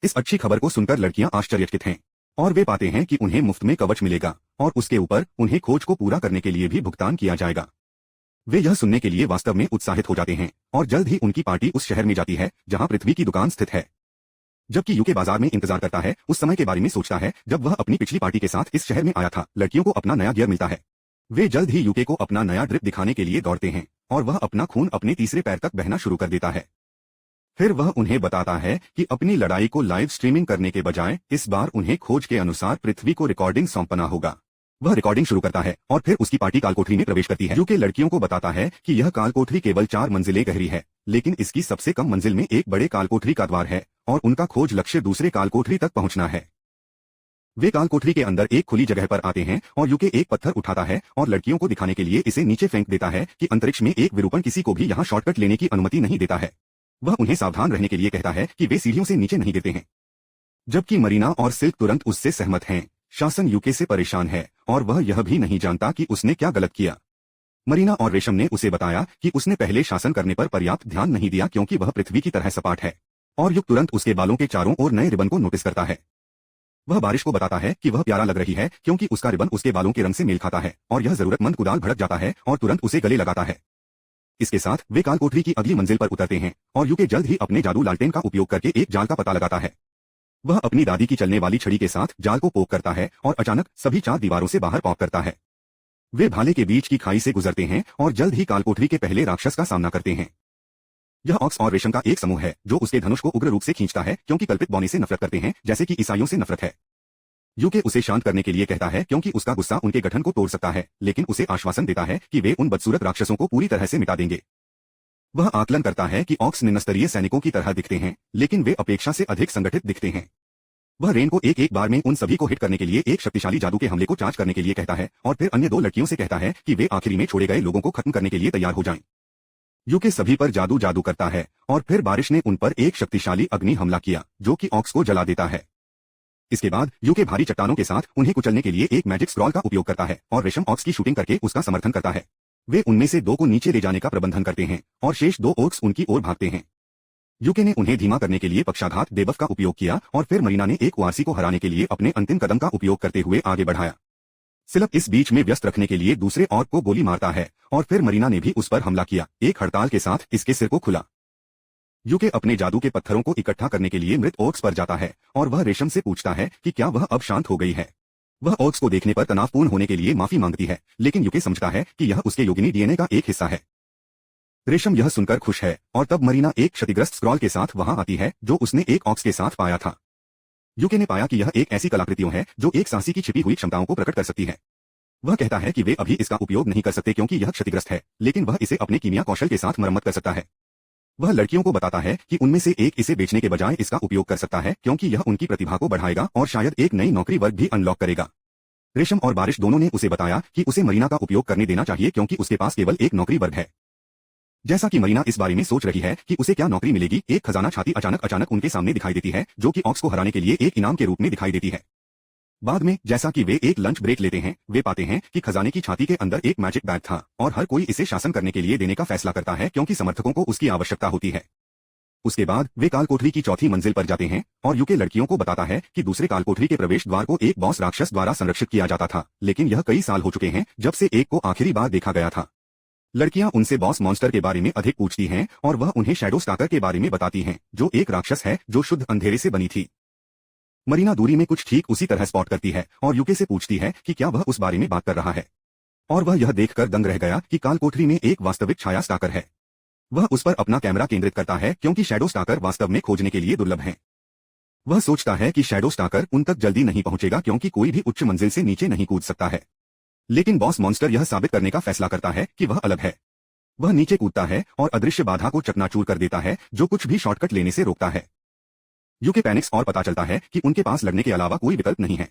इस अच्छी खबर को सुनकर लड़कियां आश्चर्यचकित हैं और वे पाते हैं कि उन्हें मुफ्त में कवच मिलेगा और उसके ऊपर उन्हें खोज को पूरा करने के लिए भी भुगतान किया जाएगा। वे यह सुनने के लिए वास्तव में उत्साहित हो जाते हैं और जल्द ही उनकी पार्टी उस शहर में जाती है जहां पृथ्वी की दुकान स्थित है। जबकि यूके बाजार में इंतजार करता है, उस समय के बारे में सोचता है जब वह अपनी पिछली पार्टी के साथ इस शहर में आया था। लड़कियों को अपना नया गियर मिलता है। वे जल्द ही यूके को अपना नया ड्रिप दिखाने के लिए दौड़ते हैं और वह अपना खून अपने तीसरे पैर तक बहना शुरू कर देता है। फिर वह उन्हें बताता है कि अपनी लड़ाई को लाइव स्ट्रीमिंग करने के बजाय इस बार उन्हें खोज के अनुसार पृथ्वी को रिकॉर्डिंग सौंपना होगा। वह रिकॉर्डिंग शुरू करता है और फिर उसकी पार्टी कालकोठरी में प्रवेश करती है। यूके लड़कियों को बताता है कि यह कालकोठरी केवल 4 मंजिलें गहरी है, लेकिन इसकी सबसे कम मंजिल में एक बड़े कालकोठरी का द्वार है और उनका खोज लक्ष्य दूसरे कालकोठरी तक पहुंचना है। वे कालकोठरी के अंदर एक खुली जगह पर आते हैं और यूके एक पत्थर उठाता है और लड़कियों को दिखाने के लिए इसे नीचे फेंक देता है कि अंतरिक्ष में एक विरूपण किसी को भी यहाँ शॉर्टकट लेने की अनुमति नहीं देता है। वह उन्हें सावधान रहने के लिए कहता है कि वे सीढ़ियों से नीचे नहीं गिरते हैं। जबकि मरीना और सिल्क तुरंत उससे सहमत हैं। शासन यूके से परेशान है और वह यह भी नहीं जानता कि उसने क्या गलत किया। मरीना और रेशम ने उसे बताया कि उसने पहले शासन करने पर पर्याप्त ध्यान नहीं दिया क्योंकि वह पृथ्वी की तरह सपाट है। और युग तुरंत उसके बालों के चारों ओर नए रिबन को नोटिस करता है। वह बारिश को बताता है कि वह प्यारा लग रही है क्योंकि उसका रिबन उसके बालों के रंग से मेल खाता है और यह जरूरतमंद कुदाल भड़क जाता है और तुरंत उसे गले लगाता है। इसके साथ वे काल कोठरी की अगली मंजिल पर उतरते हैं और यूके जल्द ही अपने जादू लालटेन का उपयोग करके एक जाल का पता लगाता है। वह अपनी दादी की चलने वाली छड़ी के साथ जाल को पोक करता है और अचानक सभी 4 दीवारों से बाहर पॉप करता है। वे भाले के बीच की खाई से गुजरते हैं और जल्द ही काल कोठरी के पहले राक्षस का सामना करते हैं। यह ऑक्स और रेशम का एक समूह है जो उसके धनुष को उग्र रूप से खींचता है क्योंकि कल्पित बौने से नफरत करते हैं जैसे कि ईसाइयों से नफरत है। यूके उसे शांत करने के लिए कहता है क्योंकि उसका गुस्सा उनके गठन को तोड़ सकता है, लेकिन उसे आश्वासन देता है कि वे उन बदसूरत राक्षसों को पूरी तरह से मिटा देंगे। वह आकलन करता है कि ऑक्स निम्नस्तरीय सैनिकों की तरह दिखते हैं, लेकिन वे अपेक्षा से अधिक संगठित दिखते हैं। वह रेन को एक बार में उन सभी को हिट करने के लिए एक शक्तिशाली जादू के हमले को चार्ज करने के लिए कहता है और फिर अन्य 2 लड़कियों से कहता है कि वे आखिरी में छोड़े गए लोगों को खत्म करने के लिए तैयार हो जाएं। यूके सभी पर जादू करता है और फिर बारिश ने उन पर एक शक्तिशाली अग्नि हमला किया जो कि ऑक्स को जला देता है। इसके बाद यूके भारी चट्टानों के साथ उन्हें कुचलने के लिए एक मैजिक स्क्रॉल का उपयोग करता है और रेशम ऑक्स की शूटिंग करके उसका समर्थन करता है। वे उनमें से 2 को नीचे ले जाने का प्रबंधन करते हैं और शेष 2 ओर्क्स उनकी ओर भागते हैं। यूके ने उन्हें धीमा करने के लिए पक्षाघात देबफ का उपयोग किया और फिर मरीना ने एक वारसी को हराने के लिए अपने अंतिम कदम का उपयोग करते हुए आगे बढ़ाया। सिलप इस बीच में व्यस्त रखने के लिए दूसरे ऑर्क को गोली मारता है और फिर मरीना ने भी उस पर हमला किया, एक हड़ताल के साथ इसके सिर को खुला। यूके अपने जादू के पत्थरों को इकट्ठा करने के लिए मृत ओर्क्स पर जाता है और वह रेशम से पूछता है कि क्या वह अब शांत हो गई है। वह ओर्क्स को देखने पर तनावपूर्ण होने के लिए माफी मांगती है, लेकिन यूके समझता है कि यह उसके योगिनी डीएनए का एक हिस्सा है। रेशम यह सुनकर खुश है और तब मरीना एक क्षतिग्रस्त स्क्रॉल के साथ वहां आती है जो उसने एक ऑक्स के साथ पाया था। यूके ने पाया कि यह एक ऐसी कलाकृतियों है जो एक साहसी की छिपी हुई क्षमताओं को प्रकट कर सकती है। वह कहता है कि वे अभी इसका उपयोग नहीं कर सकते क्योंकि यह क्षतिग्रस्त है, लेकिन वह इसे अपने कीमिया कौशल के साथ मरम्मत कर सकता है। वह लड़कियों को बताता है कि उनमें से एक इसे बेचने के बजाय इसका उपयोग कर सकता है क्योंकि यह उनकी प्रतिभा को बढ़ाएगा और शायद एक नई नौकरी वर्ग भी अनलॉक करेगा। रेशम और बारिश दोनों ने उसे बताया कि उसे मरीना का उपयोग करने देना चाहिए क्योंकि उसके पास केवल एक नौकरी वर्ग है। जैसा कि मरीना इस बारे में सोच रही है कि उसे क्या नौकरी मिलेगी, एक खजाना छाती अचानक उनके सामने दिखाई देती है जो कि ऑक्स को हराने के लिए एक इनाम के रूप में दिखाई देती है। बाद में जैसा कि वे एक लंच ब्रेक लेते हैं, वे पाते हैं कि खजाने की छाती के अंदर एक मैजिक बैग था और हर कोई इसे शासन करने के लिए देने का फैसला करता है क्योंकि समर्थकों को उसकी आवश्यकता होती है। उसके बाद वे काल कोठरी की चौथी मंजिल पर जाते हैं और यूके लड़कियों को बताता है कि दूसरे काल कोठरी के प्रवेश द्वार को एक बॉस राक्षस द्वारा संरक्षित किया जाता था, लेकिन यह कई साल हो चुके हैं जब से एक को आखिरी बार देखा गया था। लड़कियां उनसे बॉस मॉन्स्टर के बारे में अधिक पूछती हैं और वह उन्हें शैडो स्टाकर के बारे में बताती हैं जो एक राक्षस है जो शुद्ध अंधेरे से बनी थी। मरीना दूरी में कुछ ठीक उसी तरह स्पॉट करती है और यूके से पूछती है कि क्या वह उस बारे में बात कर रहा है, और वह यह देखकर दंग रह गया कि काल कोठरी में एक वास्तविक छाया स्टाकर है। वह उस पर अपना कैमरा केंद्रित करता है क्योंकि शैडो स्टाकर वास्तव में खोजने के लिए दुर्लभ हैं। वह सोचता है कि शैडो स्टाकर उन तक जल्दी नहीं पहुंचेगा क्योंकि कोई भी उच्च मंजिल से नीचे नहीं कूद सकता है, लेकिन बॉस मॉन्स्टर यह साबित करने का फैसला करता है कि वह अलग है। वह नीचे कूदता है और अदृश्य बाधा को चकनाचूर कर देता है जो कुछ भी शॉर्टकट लेने से रोकता है। यूके पैनिक्स और पता चलता है कि उनके पास लड़ने के अलावा कोई विकल्प नहीं है।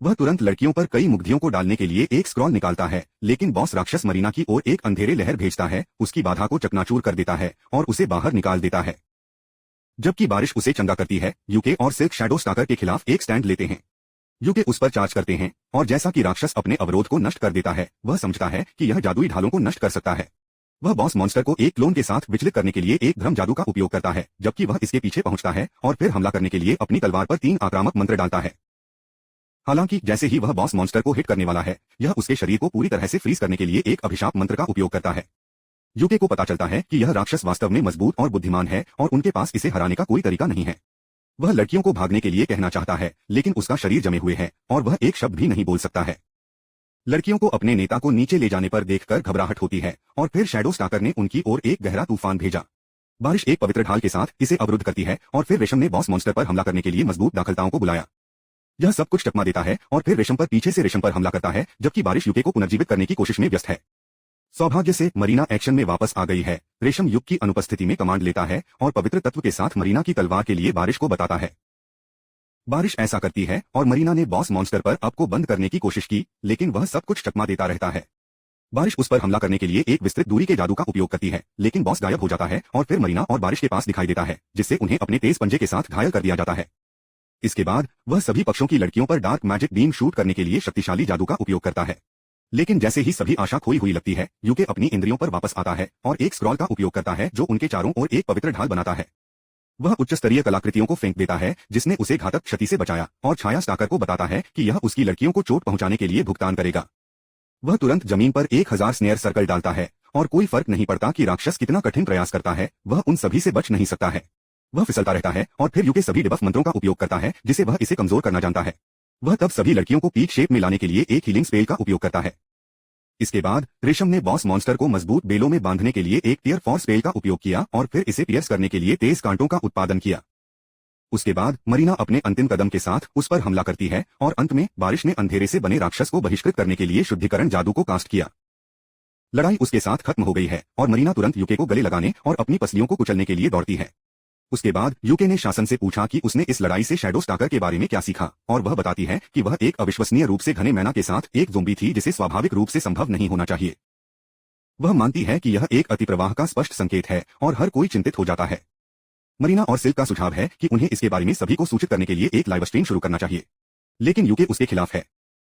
वह तुरंत लड़कियों पर कई मुग्धियों को डालने के लिए एक स्क्रॉल निकालता है, लेकिन बॉस राक्षस मरीना की ओर एक अंधेरे लहर भेजता है, उसकी बाधा को चकनाचूर कर देता है और उसे बाहर निकाल देता है। जबकि बारिश उसे चंगा करती है, यूके और सिल्क शैडो स्टाकर के खिलाफ एक स्टैंड लेते हैं। यूके उस पर चार्ज करते हैं और जैसा कि राक्षस अपने अवरोध को नष्ट कर देता है, वह समझता है कि यह जादुई ढालों को नष्ट कर सकता है। वह बॉस मॉन्स्टर को एक क्लोन के साथ विचलित करने के लिए एक भ्रम जादू का उपयोग करता है, जबकि वह इसके पीछे पहुंचता है और फिर हमला करने के लिए अपनी तलवार पर 3 आक्रामक मंत्र डालता है। हालांकि जैसे ही वह बॉस मॉन्स्टर को हिट करने वाला है, यह उसके शरीर को पूरी तरह से फ्रीज करने के लिए एक अभिशाप मंत्र का उपयोग करता है। यूके को पता चलता है कि यह राक्षस वास्तव में मजबूत और बुद्धिमान है और उनके पास इसे हराने का कोई तरीका नहीं है। वह लड़कियों को भागने के लिए कहना चाहता है, लेकिन उसका शरीर जमे हुए है और वह एक शब्द भी नहीं बोल सकता है। लड़कियों को अपने नेता को नीचे ले जाने पर देखकर घबराहट होती है और फिर शैडो स्टाकर ने उनकी ओर एक गहरा तूफान भेजा। बारिश एक पवित्र ढाल के साथ इसे अवरुद्ध करती है और फिर रेशम ने बॉस मॉन्स्टर पर हमला करने के लिए मजबूत दाखलताओं को बुलाया। यह सब कुछ चकमा देता है और फिर रेशम पर पीछे से रेशम पर हमला करता है, जबकि बारिश यूके को पुनर्जीवित करने की कोशिश में व्यस्त है। सौभाग्य से मरीना एक्शन में वापस आ गई है। रेशम युग की अनुपस्थिति में कमांड लेता है और पवित्र तत्व के साथ मरीना की तलवार के लिए बारिश को बताता है। बारिश ऐसा करती है और मरीना ने बॉस मॉन्स्टर पर अप को बंद करने की कोशिश की, लेकिन वह सब कुछ चकमा देता रहता है। बारिश उस पर हमला करने के लिए एक विस्तृत दूरी के जादू का उपयोग करती है, लेकिन बॉस गायब हो जाता है और फिर मरीना और बारिश के पास दिखाई देता है, जिससे उन्हें अपने तेज पंजे के साथ घायल कर दिया जाता है। इसके बाद वह सभी पक्षों की लड़कियों पर डार्क मैजिक बीम शूट करने के लिए शक्तिशाली जादू का उपयोग करता है। लेकिन जैसे ही सभी आशा खोई हुई लगती है, यूके अपनी इंद्रियों पर वापस आता है और एक स्क्रॉल का उपयोग करता है जो उनके चारों ओर एक पवित्र ढाल बनाता है। वह उच्च स्तरीय कलाकृतियों को फेंक देता है जिसने उसे घातक क्षति से बचाया और छाया स्टाकर को बताता है कि यह उसकी लड़कियों को चोट पहुंचाने के लिए भुगतान करेगा। वह तुरंत जमीन पर 1000 स्नेयर सर्कल डालता है और कोई फर्क नहीं पड़ता कि राक्षस कितना कठिन प्रयास करता है, वह उन सभी से बच नहीं सकता है। वह फिसलता रहता है और फिर यूके सभी डिबफ मंत्रों का उपयोग करता है जिसे वह इसे कमजोर करना जानता है। वह तब सभी लड़कियों को पीक शेप में लाने के लिए एक हीलिंग स्पेल का उपयोग करता है। इसके बाद रेशम ने बॉस मॉन्स्टर को मजबूत बेलों में बांधने के लिए एक टीयर फॉर स्पेल का उपयोग किया और फिर इसे पियर्स करने के लिए तेज कांटों का उत्पादन किया। उसके बाद मरीना अपने अंतिम कदम के साथ उस पर हमला करती है और अंत में बारिश ने अंधेरे से बने राक्षस को बहिष्कृत करने के लिए शुद्धिकरण जादू को कास्ट किया। लड़ाई उसके साथ खत्म हो गई है और मरीना तुरंत यूके को गले लगाने और अपनी पसलियों को कुचलने के लिए दौड़ती है। उसके बाद यूके ने शासन से पूछा कि उसने इस लड़ाई से शैडो स्टाकर के बारे में क्या सीखा, और वह बताती है कि वह एक अविश्वसनीय रूप से घने मैना के साथ एक ज़ोंबी थी जिसे स्वाभाविक रूप से संभव नहीं होना चाहिए। वह मानती है कि यह एक अतिप्रवाह का स्पष्ट संकेत है और हर कोई चिंतित हो जाता है। मरीना और सिल्क का सुझाव है कि उन्हें इसके बारे में सभी को सूचित करने के लिए एक लाइव स्ट्रीम शुरू करना चाहिए, लेकिन यूके उसके खिलाफ है।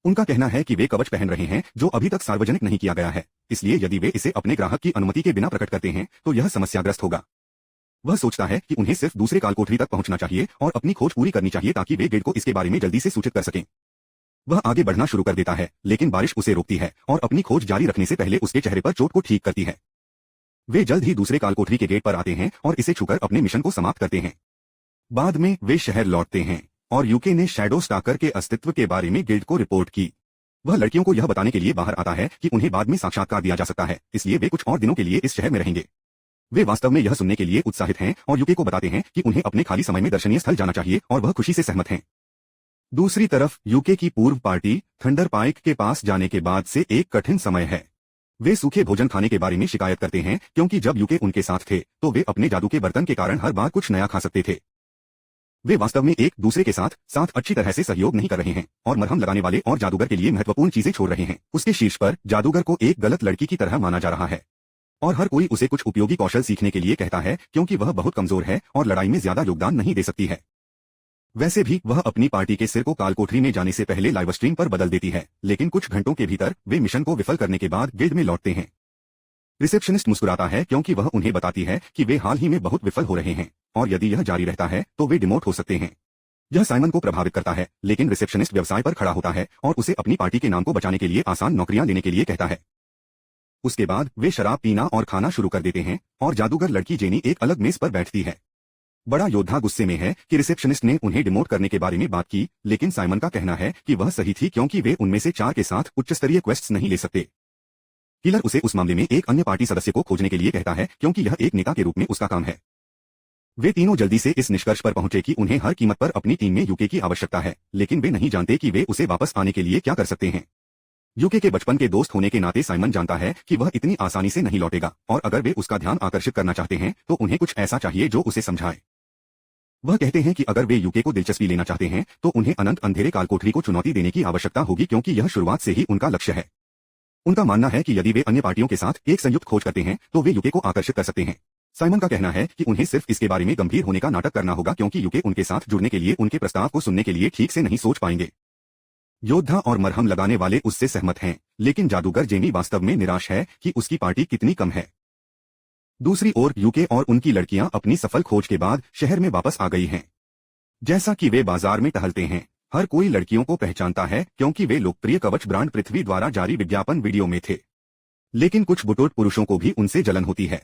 उनका कहना है कि वे कवच पहन रहे हैं जो अभी तक सार्वजनिक नहीं किया गया है, इसलिए यदि वे इसे अपने ग्राहक की अनुमति के बिना प्रकट करते हैं तो यह समस्याग्रस्त होगा। वह सोचता है कि उन्हें सिर्फ दूसरे कालकोठरी तक पहुंचना चाहिए और अपनी खोज पूरी करनी चाहिए ताकि वे गिल्ड को इसके बारे में जल्दी से सूचित कर सकें। वह आगे बढ़ना शुरू कर देता है, लेकिन बारिश उसे रोकती है और अपनी खोज जारी रखने से पहले उसके चेहरे पर चोट को ठीक करती है। वे जल्द ही दूसरे कालकोठरी के गेट पर आते हैं और इसे छूकर अपने मिशन को समाप्त करते हैं। बाद में वे शहर लौटते हैं और यूके ने शैडो स्टाकर के अस्तित्व के बारे में गिल्ड को रिपोर्ट की। वह लड़कियों को यह बताने के लिए बाहर आता है कि उन्हें बाद में साक्षात्कार दिया जा सकता है, इसलिए वे कुछ और दिनों के लिए इस शहर में रहेंगे। वे वास्तव में यह सुनने के लिए उत्साहित हैं और यूके को बताते हैं कि उन्हें अपने खाली समय में दर्शनीय स्थल जाना चाहिए और वह खुशी से सहमत हैं। दूसरी तरफ यूके की पूर्व पार्टी थंडर पाइक के पास जाने के बाद से एक कठिन समय है। वे सूखे भोजन खाने के बारे में शिकायत करते हैं क्योंकि जब यूके उनके साथ थे तो वे अपने जादू के बर्तन के कारण हर बार कुछ नया खा सकते थे। वे वास्तव में एक दूसरे के साथ अच्छी तरह से सहयोग नहीं कर रहे हैं और मरहम लगाने वाले और जादूगर के लिए महत्वपूर्ण चीजें छोड़ रहे हैं। उसके शीर्ष पर जादूगर को एक गलत लड़की की तरह माना जा रहा है और हर कोई उसे कुछ उपयोगी कौशल सीखने के लिए कहता है क्योंकि वह बहुत कमजोर है और लड़ाई में ज्यादा योगदान नहीं दे सकती है। वैसे भी वह अपनी पार्टी के सिर को कालकोठरी में जाने से पहले लाइव स्ट्रीम पर बदल देती है, लेकिन कुछ घंटों के भीतर वे मिशन को विफल करने के बाद गिल्ड में लौटते हैं। रिसेप्शनिस्ट मुस्कुराता है क्योंकि वह उन्हें बताती है कि वे हाल ही में बहुत विफल हो रहे हैं और यदि यह जारी रहता है तो वे डिमोट हो सकते हैं। यह साइमन को प्रभावित करता है, लेकिन रिसेप्शनिस्ट व्यवसाय पर खड़ा होता है और उसे अपनी पार्टी के नाम को बचाने के लिए आसान नौकरियां लेने के लिए कहता है। उसके बाद वे शराब पीना और खाना शुरू कर देते हैं और जादूगर लड़की जेनी एक अलग मेज पर बैठती है। बड़ा योद्धा गुस्से में है कि रिसेप्शनिस्ट ने उन्हें डिमोट करने के बारे में बात की, लेकिन साइमन का कहना है कि वह सही थी क्योंकि वे उनमें से 4 के साथ उच्च स्तरीय क्वेस्ट्स नहीं ले सकते। किलर उसे उस मामले में एक अन्य पार्टी सदस्य को खोजने के लिए कहता है क्योंकि यह एक नेता के रूप में उसका काम है। वे तीनों जल्दी से इस निष्कर्ष पर पहुंचे कि उन्हें हर कीमत पर अपनी टीम में यूके की आवश्यकता है, लेकिन वे नहीं जानते कि वे उसे वापस आने के लिए क्या कर सकते हैं। यूके के बचपन के दोस्त होने के नाते साइमन जानता है कि वह इतनी आसानी से नहीं लौटेगा और अगर वे उसका ध्यान आकर्षित करना चाहते हैं तो उन्हें कुछ ऐसा चाहिए जो उसे समझाए। वह कहते हैं कि अगर वे यूके को दिलचस्पी लेना चाहते हैं तो उन्हें अनंत अंधेरे कालकोठरी को चुनौती देने की आवश्यकता होगी क्योंकि यह शुरुआत से ही उनका लक्ष्य है। उनका मानना है कि यदि वे अन्य पार्टियों के साथ एक संयुक्त खोज करते हैं तो वे यूके को आकर्षित कर सकते हैं। साइमन का कहना है कि उन्हें सिर्फ इसके बारे में गंभीर होने का नाटक करना होगा क्योंकि यूके उनके साथ जुड़ने के लिए उनके प्रस्ताव को सुनने के लिए ठीक से नहीं सोच पाएंगे। योद्धा और मरहम लगाने वाले उससे सहमत हैं, लेकिन जादूगर जेनी वास्तव में निराश है कि उसकी पार्टी कितनी कम है। दूसरी ओर यूके और उनकी लड़कियां अपनी सफल खोज के बाद शहर में वापस आ गई हैं। जैसा कि वे बाजार में टहलते हैं, हर कोई लड़कियों को पहचानता है क्योंकि वे लोकप्रिय कवच ब्रांड पृथ्वी द्वारा जारी विज्ञापन वीडियो में थे। लेकिन कुछ बुटोट पुरुषों को भी उनसे जलन होती है।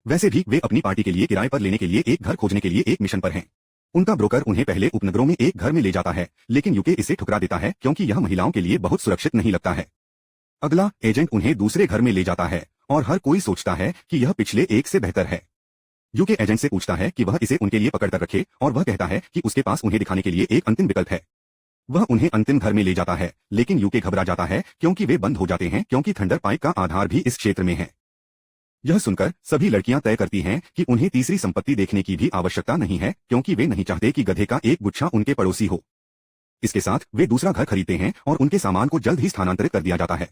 वैसे भी वे अपनी पार्टी के लिए किराए पर लेने के लिए एक घर खोजने के लिए एक मिशन पर हैं। उनका ब्रोकर उन्हें पहले उपनगरों में एक घर में ले जाता है, लेकिन यूके इसे ठुकरा देता है क्योंकि यह महिलाओं के लिए बहुत सुरक्षित नहीं लगता है। अगला एजेंट उन्हें दूसरे घर में ले जाता है और हर कोई सोचता है कि यह पिछले एक से बेहतर है। यूके एजेंट से पूछता है कि वह इसे उनके लिए पकड़ कर रखे और वह कहता है कि उसके पास उन्हें दिखाने के लिए एक अंतिम विकल्प है। वह उन्हें अंतिम घर में ले जाता है, लेकिन यूके घबरा जाता है क्योंकि वे बंद हो जाते हैं क्योंकि थंडर पाइक का आधार भी इस क्षेत्र में है। यह सुनकर सभी लड़कियां तय करती हैं कि उन्हें तीसरी संपत्ति देखने की भी आवश्यकता नहीं है क्योंकि वे नहीं चाहते कि गधे का एक गुच्छा उनके पड़ोसी हो। इसके साथ वे दूसरा घर खरीदते हैं और उनके सामान को जल्द ही स्थानांतरित कर दिया जाता है।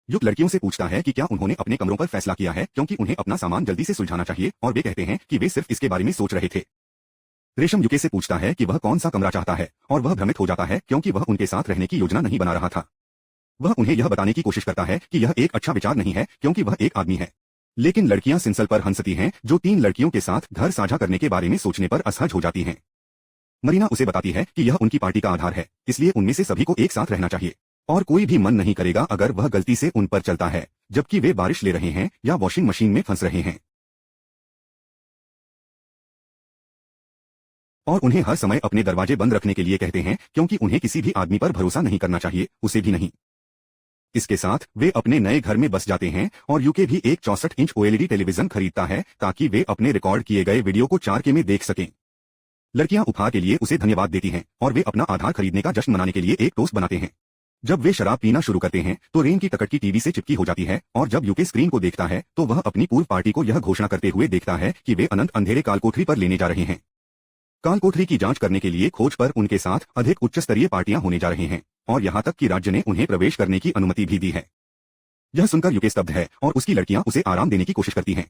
युग लड़कियों से पूछता है कि क्या उन्होंने अपने कमरों पर फैसला किया है क्योंकि उन्हें अपना सामान जल्दी से सुलझाना चाहिए और वे कहते हैं कि वे सिर्फ इसके बारे में सोच रहे थे। रेशम यूके से पूछता है कि वह कौन सा कमरा चाहता है और वह भ्रमित हो जाता है क्योंकि वह उनके साथ रहने की योजना नहीं बना रहा था। वह उन्हें यह बताने की कोशिश करता है कि यह एक अच्छा विचार नहीं है क्योंकि वह एक आदमी है। लेकिन लड़कियां सिंसल पर हंसती हैं जो 3 लड़कियों के साथ घर साझा करने के बारे में सोचने पर असहज हो जाती हैं। मरीना उसे बताती है कि यह उनकी पार्टी का आधार है, इसलिए उनमें से सभी को एक साथ रहना चाहिए और कोई भी मन नहीं करेगा अगर वह गलती से उन पर चलता है जबकि वे बारिश ले रहे हैं या वॉशिंग मशीन में फंस रहे हैं। और उन्हें हर समय अपने दरवाजे बंद रखने के लिए कहते हैं क्योंकि उन्हें किसी भी आदमी पर भरोसा नहीं करना चाहिए, उसे भी नहीं। इसके साथ वे अपने नए घर में बस जाते हैं और यूके भी एक 64 इंच ओएलईडी टेलीविजन खरीदता है ताकि वे अपने रिकॉर्ड किए गए वीडियो को 4K में देख सकें। लड़कियां उपहार के लिए उसे धन्यवाद देती हैं और वे अपना आधार खरीदने का जश्न मनाने के लिए एक टोस्ट बनाते हैं। जब वे शराब पीना शुरू करते हैं तो रेन की टकटकी टीवी से चिपकी हो जाती है और जब यूके स्क्रीन को देखता है तो वह अपनी पूर्व पार्टी को यह घोषणा करते हुए देखता है कि वे अनंत अंधेरे कालकोठरी पर लेने जा रहे हैं। कालकोठरी की जांच करने के लिए खोज पर उनके साथ अधिक उच्च स्तरीय पार्टियां होने जा रहे हैं और यहां तक कि राज्य ने उन्हें प्रवेश करने की अनुमति भी दी है। यह सुनकर यूके स्तब्ध है और उसकी लड़कियां उसे आराम देने की कोशिश करती हैं।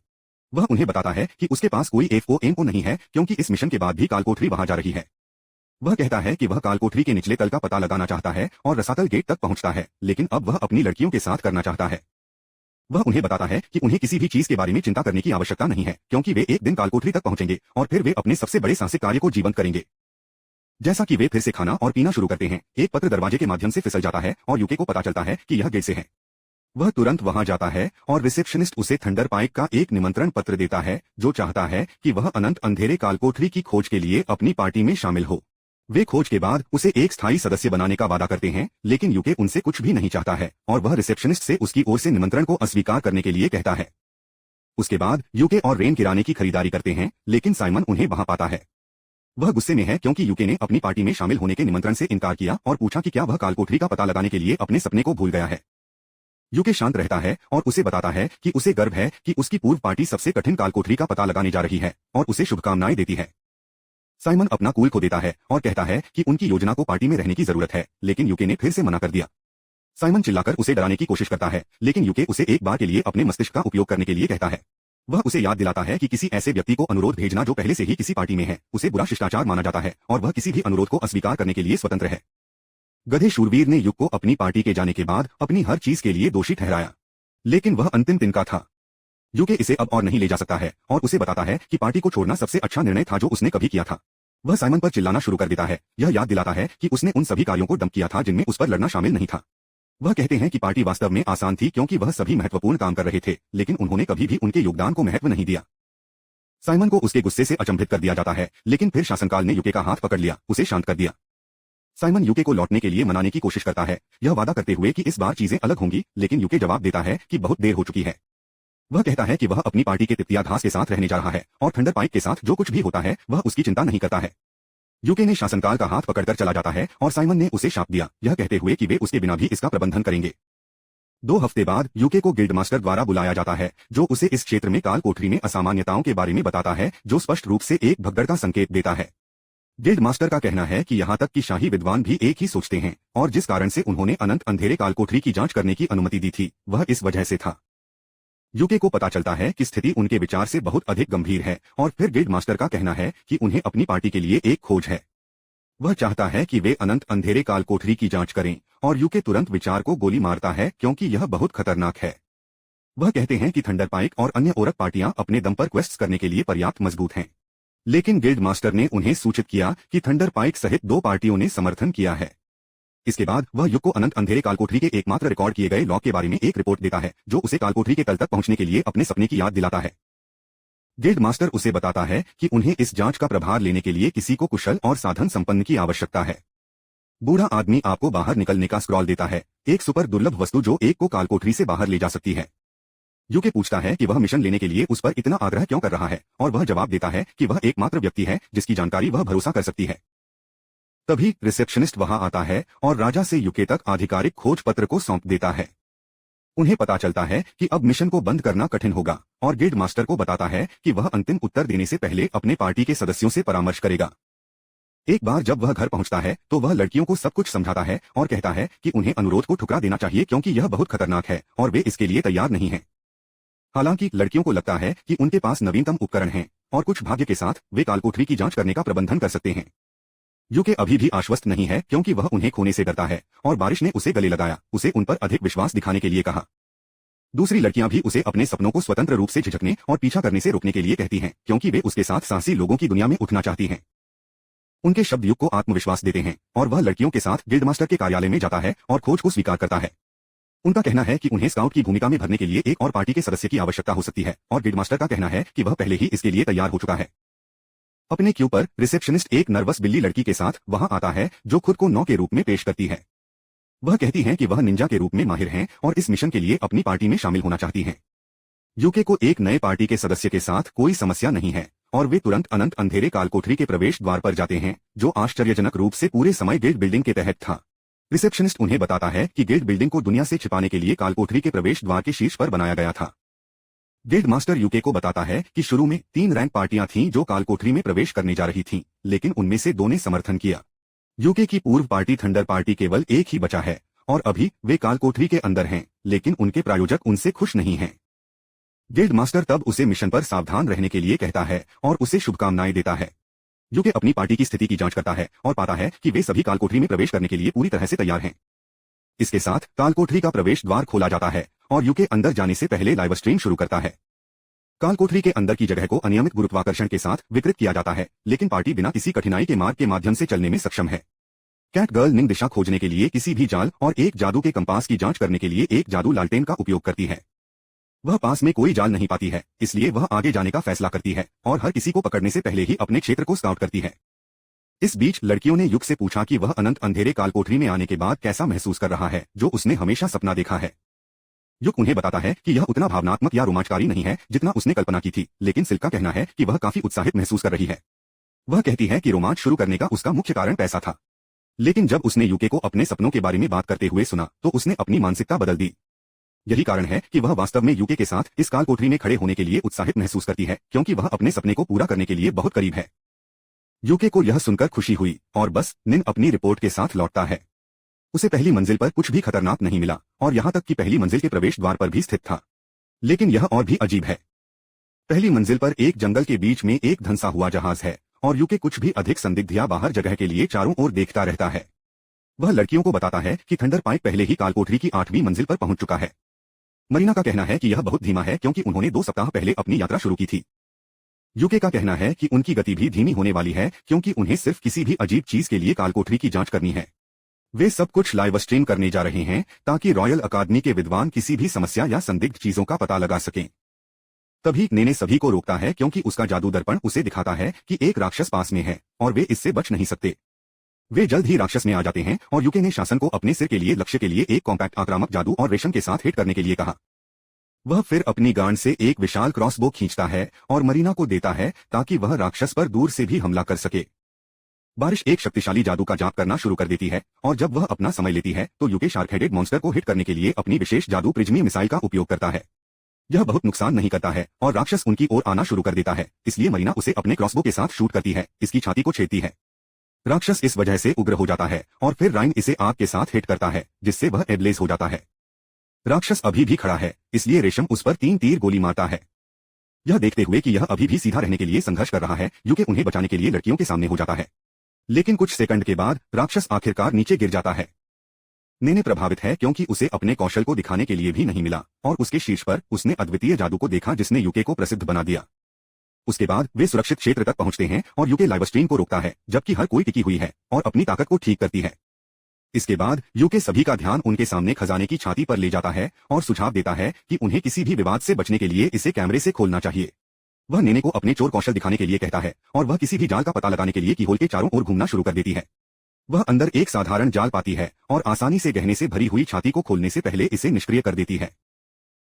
वह उन्हें बताता है कि उसके पास कोई FOMO नहीं है क्योंकि इस मिशन के बाद भी कालकोठरी वहां जा रही है। वह कहता है कि वह कालकोठरी के निचले तल का पता लगाना चाहता है और रसातल गेट तक पहुंचता है, लेकिन अब वह अपनी लड़कियों के साथ करना चाहता है। वह उन्हें बताता है कि उन्हें किसी भी चीज के बारे में चिंता करने की आवश्यकता नहीं है क्योंकि वे एक दिन कालकोठरी तक पहुंचेंगे और फिर वे अपने सबसे बड़े साहसिक कार्य को जीवंत करेंगे। जैसा कि वे फिर से खाना और पीना शुरू करते हैं, एक पत्र दरवाजे के माध्यम से फिसल जाता है और यूके को पता चलता है कि यह गेट से है। वह तुरंत वहां जाता है और रिसेप्शनिस्ट उसे थंडर पाइक का एक निमंत्रण पत्र देता है जो चाहता है कि वह अनंत अंधेरे कालकोठरी की खोज के लिए अपनी पार्टी में शामिल हो। वे खोज के बाद उसे एक स्थायी सदस्य बनाने का वादा करते हैं, लेकिन यूके उनसे कुछ भी नहीं चाहता है और वह रिसेप्शनिस्ट से उसकी ओर से निमंत्रण को अस्वीकार करने के लिए कहता है। उसके बाद यूके और रेन किराने की खरीदारी करते हैं, लेकिन साइमन उन्हें वहां पाता है। वह गुस्से में है क्योंकि यूके ने अपनी पार्टी में शामिल होने के निमंत्रण से इनकार किया और पूछा कि क्या वह कालकोठरी का पता लगाने के लिए अपने सपने को भूल गया है। यूके शांत रहता है और उसे बताता है कि उसे गर्व है कि उसकी पूर्व पार्टी सबसे कठिन कालकोठरी का पता लगाने जा रही है और उसे शुभकामनाएं देती है। साइमन अपना कूल खो देता है और कहता है कि उनकी योजना को पार्टी में रहने की जरूरत है, लेकिन यूके ने फिर से मना कर दिया। साइमन चिल्लाकर उसे डराने की कोशिश करता है, लेकिन यूके उसे एक बार के लिए अपने मस्तिष्क का उपयोग करने के लिए कहता है। वह उसे याद दिलाता है कि किसी ऐसे व्यक्ति को अनुरोध भेजना जो पहले से ही किसी पार्टी में है उसे बुरा शिष्टाचार माना जाता है और वह किसी भी अनुरोध को अस्वीकार करने के लिए स्वतंत्र है। गधे शूरवीर ने युग को अपनी पार्टी के जाने के बाद अपनी हर चीज के लिए दोषी ठहराया, लेकिन वह अंतिम तिनका था। यूके इसे अब और नहीं ले जा सकता है और उसे बताता है कि पार्टी को छोड़ना सबसे अच्छा निर्णय था जो उसने कभी किया था। वह साइमन पर चिल्लाना शुरू कर देता है, यह याद दिलाता है कि उसने उन सभी कार्यों को डंप किया था जिनमें उस पर लड़ना शामिल नहीं था। वह कहते हैं कि पार्टी वास्तव में आसान थी क्योंकि वह सभी महत्वपूर्ण काम कर रहे थे, लेकिन उन्होंने कभी भी उनके योगदान को महत्व नहीं दिया। साइमन को उसके गुस्से से अचंभित कर दिया जाता है, लेकिन फिर शासनकाल ने यूके का हाथ पकड़ लिया, उसे शांत कर दिया। साइमन यूके को लौटने के लिए मनाने की कोशिश करता है, यह वादा करते हुए कि इस बार चीजें अलग होंगी, लेकिन यूके जवाब देता है कि बहुत देर हो चुकी है। वह कहता है कि वह अपनी पार्टी के तित्याधास के साथ रहने जा रहा है और थंडर पाइक के साथ जो कुछ भी होता है वह उसकी चिंता नहीं करता है। यूके ने शासनकाल का हाथ पकड़कर चला जाता है और साइमन ने उसे शाप दिया, यह कहते हुए कि वे उसके बिना भी इसका प्रबंधन करेंगे। 2 हफ्ते बाद यूके को गिल्ड मास्टर द्वारा बुलाया जाता है जो उसे इस क्षेत्र में कालकोठरी में असामान्यताओं के बारे में बताता है जो स्पष्ट रूप से एक भगदड़ का संकेत देता है। गिल्ड मास्टर का कहना है कि यहाँ तक कि शाही विद्वान भी एक ही सोचते हैं और जिस कारण से उन्होंने अनंत अंधेरे कालकोठरी की जांच करने की अनुमति दी थी वह इस वजह से था। यूके को पता चलता है कि स्थिति उनके विचार से बहुत अधिक गंभीर है और फिर गिल्ड मास्टर का कहना है कि उन्हें अपनी पार्टी के लिए एक खोज है। वह चाहता है कि वे अनंत अंधेरे कालकोठरी की जांच करें और यूके तुरंत विचार को गोली मारता है क्योंकि यह बहुत खतरनाक है। वह कहते हैं कि थंडर पाइक और अन्य ओरक पार्टियां अपने दम पर क्वेस्ट्स करने के लिए पर्याप्त मजबूत हैं, लेकिन गिल्ड मास्टर ने उन्हें सूचित किया कि थंडर पाइक सहित 2 पार्टियों ने समर्थन किया है। इसके बाद वह युग को अनंत अंधेरे कालकोठरी के एकमात्र रिकॉर्ड किए गए लॉग के बारे में एक रिपोर्ट देता है जो उसे कालकोठरी के तल तक पहुंचने के लिए अपने सपने की याद दिलाता है। गिल्ड मास्टर उसे बताता है कि उन्हें इस जांच का प्रभार लेने के लिए किसी को कुशल और साधन संपन्न की आवश्यकता है। बूढ़ा आदमी आपको बाहर निकलने का स्क्रॉल देता है, एक सुपर दुर्लभ वस्तु जो एक को कालकोठरी से बाहर ले जा सकती है। यूके पूछता है कि वह मिशन लेने के लिए उस पर इतना आग्रह क्यों कर रहा है और वह जवाब देता है कि वह एकमात्र व्यक्ति है जिसकी जानकारी वह भरोसा कर सकती है। तभी रिसेप्शनिस्ट वहां आता है और राजा से यूके तक आधिकारिक खोज पत्र को सौंप देता है। उन्हें पता चलता है कि अब मिशन को बंद करना कठिन होगा और गिल्ड मास्टर को बताता है कि वह अंतिम उत्तर देने से पहले अपने पार्टी के सदस्यों से परामर्श करेगा। एक बार जब वह घर पहुंचता है तो वह लड़कियों को सब कुछ समझाता है और कहता है कि उन्हें अनुरोध को ठुकरा देना चाहिए क्योंकि यह बहुत खतरनाक है और वे इसके लिए तैयार नहीं हैं। हालांकि लड़कियों को लगता है कि उनके पास नवीनतम उपकरण हैं और कुछ भाग्य के साथ वे कालकोठरी की जांच करने का प्रबंधन कर सकते हैं। यूके अभी भी आश्वस्त नहीं है क्योंकि वह उन्हें खोने से डरता है और बारिश ने उसे गले लगाया, उसे उन पर अधिक विश्वास दिखाने के लिए कहा। दूसरी लड़कियां भी उसे अपने सपनों को स्वतंत्र रूप से झिझकने और पीछा करने से रोकने के लिए कहती हैं क्योंकि वे उसके साथ साहसी लोगों की दुनिया में उठना चाहती हैं। उनके शब्द युग को आत्मविश्वास देते हैं और वह लड़कियों के साथ गिल्डमास्टर के कार्यालय में जाता है और खोज को स्वीकार करता है। उनका कहना है कि उन्हें स्काउट की भूमिका में भरने के लिए एक और पार्टी के सदस्य की आवश्यकता हो सकती है और गिल्डमास्टर का कहना है कि वह पहले ही इसके लिए तैयार हो चुका है। अपने क्यू पर रिसेप्शनिस्ट एक नर्वस बिल्ली लड़की के साथ वहां आता है जो खुद को नौ के रूप में पेश करती है। वह कहती हैं कि वह निंजा के रूप में माहिर हैं और इस मिशन के लिए अपनी पार्टी में शामिल होना चाहती हैं। यूके को एक नए पार्टी के सदस्य के साथ कोई समस्या नहीं है और वे तुरंत अनंत अंधेरे कालकोठरी के प्रवेश द्वार पर जाते हैं जो आश्चर्यजनक रूप से पूरे समय गिल्ड बिल्डिंग के तहत था। रिसेप्शनिस्ट उन्हें बताता है कि गिल्ड बिल्डिंग को दुनिया से छिपाने के लिए कालकोठरी के प्रवेश द्वार के शीर्ष पर बनाया गया था। गिल्ड मास्टर यूके को बताता है कि शुरू में 3 रैंक पार्टियां थीं जो कालकोठरी में प्रवेश करने जा रही थीं, लेकिन उनमें से 2 ने समर्थन किया। यूके की पूर्व पार्टी थंडर पार्टी केवल एक ही बचा है और अभी वे कालकोठरी के अंदर हैं, लेकिन उनके प्रायोजक उनसे खुश नहीं हैं। गिल्ड मास्टर तब उसे मिशन पर सावधान रहने के लिए कहता है और उसे शुभकामनाएं देता है। यूके अपनी पार्टी की स्थिति की जांच करता है और पाता है कि वे सभी कालकोठरी में प्रवेश करने के लिए पूरी तरह से तैयार हैं। इसके साथ कालकोठरी का प्रवेश द्वार खोला जाता है और यूके अंदर जाने से पहले लाइव स्ट्रीम शुरू करता है। कालकोठरी के अंदर की जगह को अनियमित गुरुत्वाकर्षण के साथ विकृत किया जाता है, लेकिन पार्टी बिना किसी कठिनाई के मार्ग के माध्यम से चलने में सक्षम है। कैट गर्ल निंग दिशा खोजने के लिए किसी भी जाल और एक जादू के कंपास की जांच करने के लिए एक जादू लालटेन का उपयोग करती है। वह पास में कोई जाल नहीं पाती है, इसलिए वह आगे जाने का फैसला करती है और हर किसी को पकड़ने से पहले ही अपने क्षेत्र को स्काउट करती है। इस बीच लड़कियों ने युग से पूछा कि वह अनंत अंधेरे कालकोठरी में आने के बाद कैसा महसूस कर रहा है जो उसने हमेशा सपना देखा है। युग उन्हें बताता है कि यह उतना भावनात्मक या रोमांचकारी नहीं है जितना उसने कल्पना की थी, लेकिन सिल्क का कहना है कि वह काफी उत्साहित महसूस कर रही है। वह कहती है कि रोमांच शुरू करने का उसका मुख्य कारण पैसा था, लेकिन जब उसने यूके को अपने सपनों के बारे में बात करते हुए सुना तो उसने अपनी मानसिकता बदल दी। यही कारण है कि वह वास्तव में यूके के साथ इस कालकोठरी में खड़े होने के लिए उत्साहित महसूस करती है क्योंकि वह अपने सपने को पूरा करने के लिए बहुत करीब है। यूके को यह सुनकर खुशी हुई और बस निन अपनी रिपोर्ट के साथ लौटता है। उसे पहली मंजिल पर कुछ भी खतरनाक नहीं मिला और यहां तक कि पहली मंजिल के प्रवेश द्वार पर भी स्थित था। लेकिन यह और भी अजीब है। पहली मंजिल पर एक जंगल के बीच में एक धंसा हुआ जहाज है और यूके कुछ भी अधिक संदिग्ध या बाहर जगह के लिए चारों ओर देखता रहता है। वह लड़कियों को बताता है कि थंडर पाइप पहले ही कालकोठरी की 8वीं मंजिल पर पहुंच चुका है। मरीना का कहना है कि यह बहुत धीमा है क्योंकि उन्होंने 2 सप्ताह पहले अपनी यात्रा शुरू की थी। यूके का कहना है कि उनकी गति भी धीमी होने वाली है क्योंकि उन्हें सिर्फ किसी भी अजीब चीज के लिए कालकोठरी की जांच करनी है। वे सब कुछ लाइव स्ट्रीम करने जा रहे हैं ताकि रॉयल अकादमी के विद्वान किसी भी समस्या या संदिग्ध चीजों का पता लगा सकें। तभी नेने सभी को रोकता है क्योंकि उसका जादू दर्पण उसे दिखाता है कि एक राक्षस पास में है और वे इससे बच नहीं सकते। वे जल्द ही राक्षस में आ जाते हैं और यूके ने शासन को अपने सिर के लिए लक्ष्य के लिए एक कॉम्पैक्ट आक्रामक जादू और रेशम के साथ हिट करने के लिए कहा। वह फिर अपनी गांड से एक विशाल क्रॉसबो खींचता है और मरीना को देता है ताकि वह राक्षस पर दूर से भी हमला कर सके। बारिश एक शक्तिशाली जादू का जाप करना शुरू कर देती है और जब वह अपना समय लेती है तो यूके शार्क हेडेड मॉन्स्टर को हिट करने के लिए अपनी विशेष जादू प्रिज्मी मिसाइल का उपयोग करता है। यह बहुत नुकसान नहीं करता है और राक्षस उनकी ओर आना शुरू कर देता है, इसलिए मरीना उसे अपने क्रॉसबो के साथ शूट करती है, इसकी छाती को छेदती है। राक्षस इस वजह से उग्र हो जाता है और फिर राइन इसे आग के साथ हिट करता है जिससे वह एब्लेज हो जाता है। राक्षस अभी भी खड़ा है, इसलिए रेशम उस पर 3 तीर गोली मारता है। यह देखते हुए कि यह अभी भी सीधा रहने के लिए संघर्ष कर रहा है, यूके उन्हें बचाने के लिए लड़कियों के सामने हो जाता है। लेकिन कुछ सेकंड के बाद राक्षस आखिरकार नीचे गिर जाता है। नेने प्रभावित है क्योंकि उसे अपने कौशल को दिखाने के लिए भी नहीं मिला और उसके शीर्ष पर उसने अद्वितीय जादू को देखा जिसने यूके को प्रसिद्ध बना दिया। उसके बाद वे सुरक्षित क्षेत्र तक पहुंचते हैं और यूके लाइव स्ट्रीम को रोकता है जबकि हर कोई टिकी हुई है और अपनी ताकत को ठीक करती है। इसके बाद यूके सभी का ध्यान उनके सामने खजाने की छाती पर ले जाता है और सुझाव देता है कि उन्हें किसी भी विवाद से बचने के लिए इसे कैमरे से खोलना चाहिए। वह नेने को अपने चोर कौशल दिखाने के लिए कहता है और वह किसी भी जाल का पता लगाने के लिए कीहोल के चारों ओर घूमना शुरू कर देती है। वह अंदर एक साधारण जाल पाती है और आसानी से गहने से भरी हुई छाती को खोलने से पहले इसे निष्क्रिय कर देती है।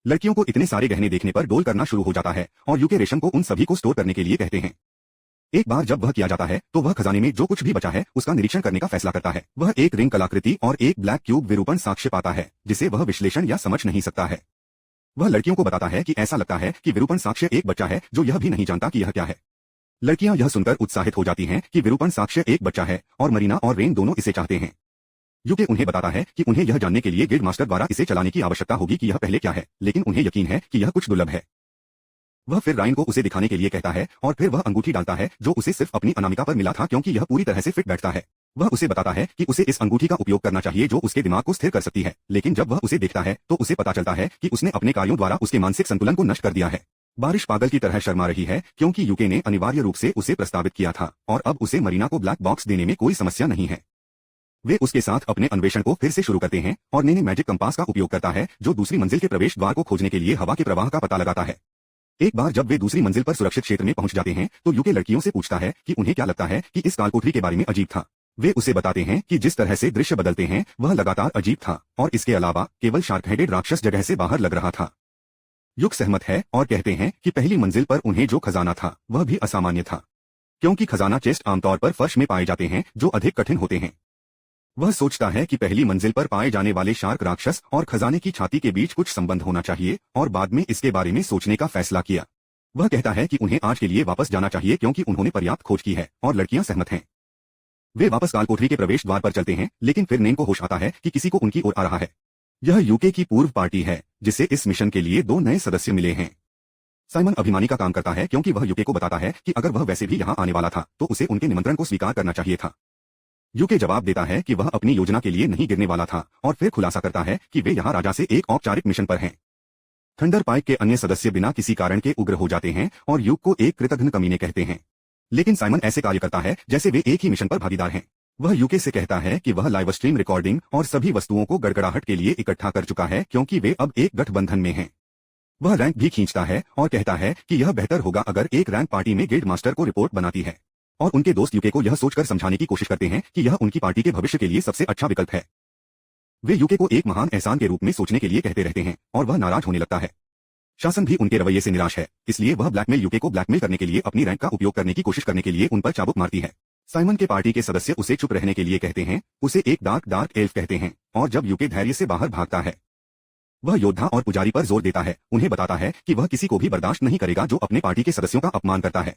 लड़कियों को इतने सारे गहने देखने पर डोल करना शुरू हो जाता है और यूके रेशम को उन सभी को स्टोर करने के लिए कहते हैं। एक बार जब वह किया जाता है तो वह खजाने में जो कुछ भी बचा है उसका निरीक्षण करने का फैसला करता है। वह एक रिंग कलाकृति और एक ब्लैक क्यूब विरूपण साक्ष्य पाता है जिसे वह विश्लेषण या समझ नहीं सकता है। वह लड़कियों को बताता है कि ऐसा लगता है कि विरूपण साक्ष्य एक बच्चा है जो यह भी नहीं जानता कि यह क्या है। लड़कियां यह सुनकर उत्साहित हो जाती हैं कि विरूपण साक्ष्य एक बच्चा है और मरीना और रेन दोनों इसे चाहते हैं। यूके उन्हें बताता है कि उन्हें यह जानने के लिए गिल्ड मास्टर द्वारा इसे चलाने की आवश्यकता होगी कि यह पहले क्या है, लेकिन उन्हें यकीन है कि यह कुछ दुर्लभ है। वह फिर रायन को उसे दिखाने के लिए कहता है और फिर वह अंगूठी डालता है जो उसे सिर्फ अपनी अनामिका पर मिला था क्योंकि यह पूरी तरह से फिट बैठता है। वह उसे बताता है कि उसे इस अंगूठी का उपयोग करना चाहिए जो उसके दिमाग को स्थिर कर सकती है, लेकिन जब वह उसे देखता है तो उसे पता चलता है कि उसने अपने कार्यों द्वारा उसके मानसिक संतुलन को नष्ट कर दिया है। बारिश पागल की तरह शर्मा रही है क्योंकि यूके ने अनिवार्य रूप से उसे प्रस्तावित किया था और अब उसे मरीना को ब्लैक बॉक्स देने में कोई समस्या नहीं है। वे उसके साथ अपने अन्वेषण को फिर से शुरू करते हैं और नेने मैजिक कंपास का उपयोग करता है जो दूसरी मंजिल के प्रवेश द्वार को खोजने के लिए हवा के प्रवाह का पता लगाता है। एक बार जब वे दूसरी मंजिल पर सुरक्षित क्षेत्र में पहुंच जाते हैं तो यूके लड़कियों से पूछता है कि उन्हें क्या लगता है कि इस कालकोठरी के बारे में अजीब था। वे उसे बताते हैं कि जिस तरह से दृश्य बदलते हैं वह लगातार अजीब था और इसके अलावा केवल शार्क हेडेड राक्षस जगह से बाहर लग रहा था। युग सहमत है और कहते हैं कि पहली मंजिल पर उन्हें जो खजाना था वह भी असामान्य था, क्योंकि खजाना चेस्ट आमतौर पर फर्श में पाए जाते हैं जो अधिक कठिन होते हैं। वह सोचता है कि पहली मंजिल पर पाए जाने वाले शार्क राक्षस और खजाने की छाती के बीच कुछ संबंध होना चाहिए और बाद में इसके बारे में सोचने का फैसला किया। वह कहता है कि उन्हें आज के लिए वापस जाना चाहिए क्योंकि उन्होंने पर्याप्त खोज की है और लड़कियां सहमत हैं। वे वापस कालकोठरी के प्रवेश द्वार पर चलते हैं, लेकिन फिर नेन को होश आता है कि किसी को उनकी ओर आ रहा है। यह यूके की पूर्व पार्टी है जिसे इस मिशन के लिए 2 नए सदस्य मिले हैं। साइमन अभिमानी का काम करता है क्योंकि वह यूके को बताता है कि अगर वह वैसे भी यहाँ आने वाला था तो उसे उनके निमंत्रण को स्वीकार करना चाहिए था। यूके जवाब देता है कि वह अपनी योजना के लिए नहीं गिरने वाला था और फिर खुलासा करता है कि वे यहाँ राजा से एक औपचारिक मिशन पर हैं। थंडर पाइक के अन्य सदस्य बिना किसी कारण के उग्र हो जाते हैं और यूक को एक कृतघ्न कमीने कहते हैं, लेकिन साइमन ऐसे कार्य करता है जैसे वे एक ही मिशन पर भागीदार हैं। वह यूके से कहता है कि वह लाइव स्ट्रीम रिकॉर्डिंग और सभी वस्तुओं को गड़गड़ाहट के लिए इकट्ठा कर चुका है क्योंकि वे अब एक गठबंधन में हैं। वह रैंक भी खींचता है और कहता है कि यह बेहतर होगा अगर एक रैंक पार्टी में गिल्ड मास्टर को रिपोर्ट बनाती है, और उनके दोस्त यूके को यह सोचकर समझाने की कोशिश करते हैं कि यह उनकी पार्टी के भविष्य के लिए सबसे अच्छा विकल्प है। वे यूके को एक महान एहसान के रूप में सोचने के लिए कहते रहते हैं और वह नाराज होने लगता है। शासन भी उनके रवैये से निराश है, इसलिए वह ब्लैकमेल यूके को ब्लैकमेल करने के लिए अपनी रैंक का उपयोग करने की कोशिश करने के लिए उन पर चाबुक मारती है। साइमन के पार्टी के सदस्य उसे चुप रहने के लिए कहते हैं, उसे एक डार्क एल्फ कहते हैं, और जब यूके धैर्य से बाहर भागता है वह योद्धा और पुजारी पर जोर देता है, उन्हें बताता है कि वह किसी को भी बर्दाश्त नहीं करेगा जो अपने पार्टी के सदस्यों का अपमान करता है।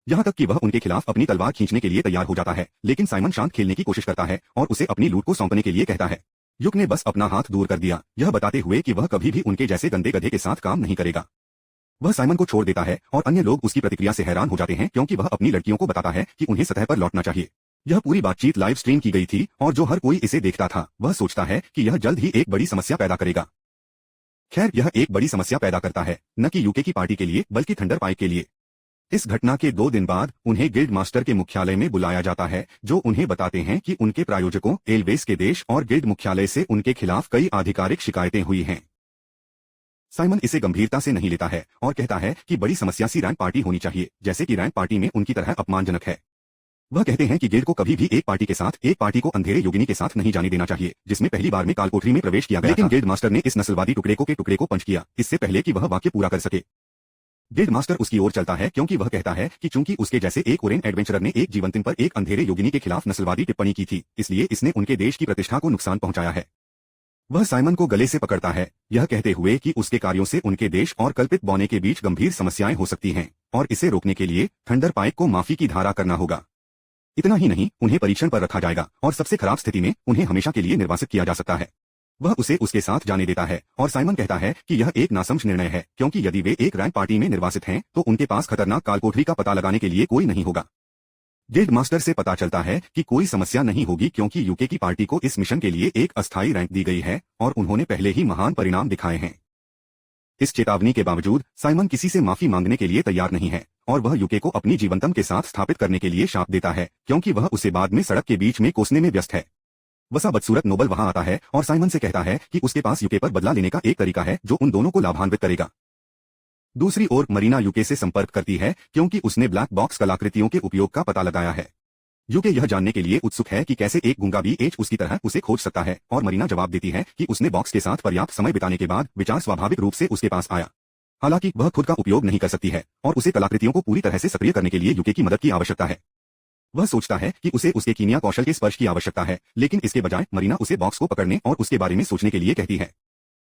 यहाँ तक कि वह उनके खिलाफ अपनी तलवार खींचने के लिए तैयार हो जाता है, लेकिन साइमन शांत खेलने की कोशिश करता है और उसे अपनी लूट को सौंपने के लिए कहता है। युक ने बस अपना हाथ दूर कर दिया, यह बताते हुए कि वह कभी भी उनके जैसे गंदे गधे के साथ काम नहीं करेगा। वह साइमन को छोड़ देता है और अन्य लोग उसकी प्रतिक्रिया से हैरान हो जाते हैं क्योंकि वह अपनी लड़कियों को बताता है कि उन्हें सतह पर लौटना चाहिए। यह पूरी बातचीत लाइव स्ट्रीम की गई थी और जो हर कोई इसे देखता था वह सोचता है कि यह जल्द ही एक बड़ी समस्या पैदा करेगा। खैर, यह एक बड़ी समस्या पैदा करता है, न कि यूके की पार्टी के लिए बल्कि थंडर पाइक के लिए। इस घटना के 2 दिन बाद उन्हें गिल्ड मास्टर के मुख्यालय में बुलाया जाता है जो उन्हें बताते हैं कि उनके प्रायोजकों एलवेस के देश और गिल्ड मुख्यालय से उनके खिलाफ कई आधिकारिक शिकायतें हुई हैं। साइमन इसे गंभीरता से नहीं लेता है और कहता है कि बड़ी समस्या सी रैंक पार्टी होनी चाहिए, जैसे कि रैंक पार्टी में उनकी तरह अपमानजनक है। वह कहते हैं कि गिल्ड को कभी भी एक पार्टी के साथ एक पार्टी को अंधेरे योगिनी के साथ नहीं जाने देना चाहिए जिसमें पहली बार में कालकोठरी में प्रवेश किया गया, लेकिन गिल्ड मास्टर ने इस नस्लवादी टुकड़े को पंच किया इससे पहले कि वह वाक्य पूरा कर सके। गिल्ड मास्टर उसकी ओर चलता है क्योंकि वह कहता है कि चूंकि उसके जैसे एक ओरेन एडवेंचरर ने एक जीवंतिन पर एक अंधेरे योगिनी के खिलाफ नस्लवादी टिप्पणी की थी, इसलिए इसने उनके देश की प्रतिष्ठा को नुकसान पहुंचाया है। वह साइमन को गले से पकड़ता है, यह कहते हुए कि उसके कार्यों से उनके देश और कल्पित बौने के बीच गंभीर समस्याएं हो सकती हैं और इसे रोकने के लिए थंडर पाइक को माफी की धारा करना होगा। इतना ही नहीं, उन्हें परीक्षण पर रखा जाएगा और सबसे खराब स्थिति में उन्हें हमेशा के लिए निर्वासित किया जा सकता है। वह उसे उसके साथ जाने देता है और साइमन कहता है कि यह एक नासमझ निर्णय है क्योंकि यदि वे एक रैंक पार्टी में निर्वासित हैं तो उनके पास खतरनाक कालकोठरी का पता लगाने के लिए कोई नहीं होगा। गिल्ड मास्टर से पता चलता है कि कोई समस्या नहीं होगी क्योंकि यूके की पार्टी को इस मिशन के लिए एक अस्थायी रैंक दी गई है और उन्होंने पहले ही महान परिणाम दिखाए हैं। इस चेतावनी के बावजूद साइमन किसी से माफी मांगने के लिए तैयार नहीं है और वह यूके को अपनी जीवंतम के साथ स्थापित करने के लिए शाप देता है क्योंकि वह उसे बाद में सड़क के बीच में कोसने में व्यस्त है। वसा बदसूरत नोबल वहां आता है और साइमन से कहता है कि उसके पास यूके पर बदला लेने का एक तरीका है जो उन दोनों को लाभान्वित करेगा। दूसरी ओर मरीना यूके से संपर्क करती है क्योंकि उसने ब्लैक बॉक्स कलाकृतियों के उपयोग का पता लगाया है। यूके यह जानने के लिए उत्सुक है कि कैसे एक गूंगा भी उसकी तरह उसे खोज सकता है और मरीना जवाब देती है कि उसने बॉक्स के साथ पर्याप्त समय बिताने के बाद विचार स्वाभाविक रूप से उसके पास आया। हालांकि वह खुद का उपयोग नहीं कर सकती है और उसे कलाकृतियों को पूरी तरह से सक्रिय करने के लिए यूके की मदद की आवश्यकता है। वह सोचता है कि उसे उसके कीमिया कौशल के स्पर्श की आवश्यकता है, लेकिन इसके बजाय मरीना उसे बॉक्स को पकड़ने और उसके बारे में सोचने के लिए कहती है।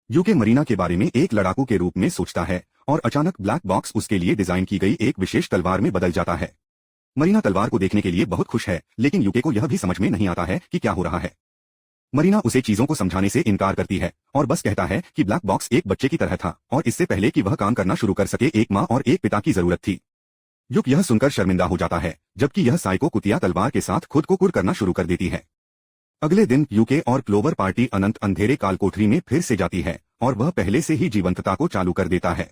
यूके मरीना के बारे में एक लड़ाकू के रूप में सोचता है और अचानक ब्लैक बॉक्स उसके लिए डिजाइन की गई एक विशेष तलवार में बदल जाता है। मरीना तलवार को देखने के लिए बहुत खुश है, लेकिन यूके को यह भी समझ में नहीं आता है कि क्या हो रहा है। मरीना उसे चीजों को समझाने से इनकार करती है और बस कहता है कि ब्लैक बॉक्स एक बच्चे की तरह था और इससे पहले कि वह काम करना शुरू कर सके एक माँ और एक पिता की जरूरत थी। युक यह सुनकर शर्मिंदा हो जाता है, जबकि यह साइको कुतिया तलवार के साथ खुद को कुर करना शुरू कर देती है। अगले दिन यूके और क्लोवर पार्टी अनंत अंधेरे कालकोठरी में फिर से जाती है और वह पहले से ही जीवंतता को चालू कर देता है।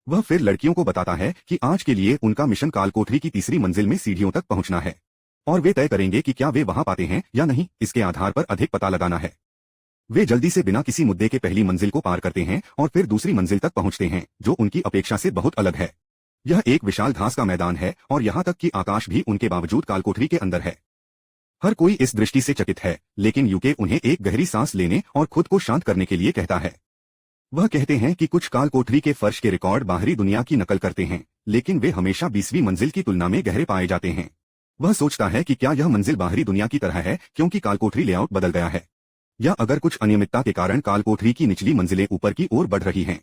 वह फिर लड़कियों को बताता है कि आज के लिए उनका मिशन कालकोठरी की तीसरी मंजिल में सीढ़ियों तक पहुंचना है और वे तय करेंगे कि क्या वे वहां पाते हैं या नहीं, इसके आधार पर अधिक पता लगाना है। वे जल्दी से बिना किसी मुद्दे के पहली मंजिल को पार करते हैं और फिर दूसरी मंजिल तक पहुंचते हैं, जो उनकी अपेक्षा से बहुत अलग है। यह एक विशाल घास का मैदान है और यहाँ तक कि आकाश भी उनके बावजूद कालकोठरी के अंदर है। हर कोई इस दृष्टि से चकित है, लेकिन यूके उन्हें एक गहरी सांस लेने और खुद को शांत करने के लिए कहता है। वह कहते हैं कि कुछ कालकोठरी के फर्श के रिकॉर्ड बाहरी दुनिया की नकल करते हैं, लेकिन वे हमेशा 20वीं मंजिल की तुलना में गहरे पाए जाते हैं। वह सोचता है कि क्या यह मंजिल बाहरी दुनिया की तरह है क्योंकि कालकोठरी लेआउट बदल गया है, या अगर कुछ अनियमितता के कारण कालकोठरी की निचली मंजिलें ऊपर की ओर बढ़ रही हैं।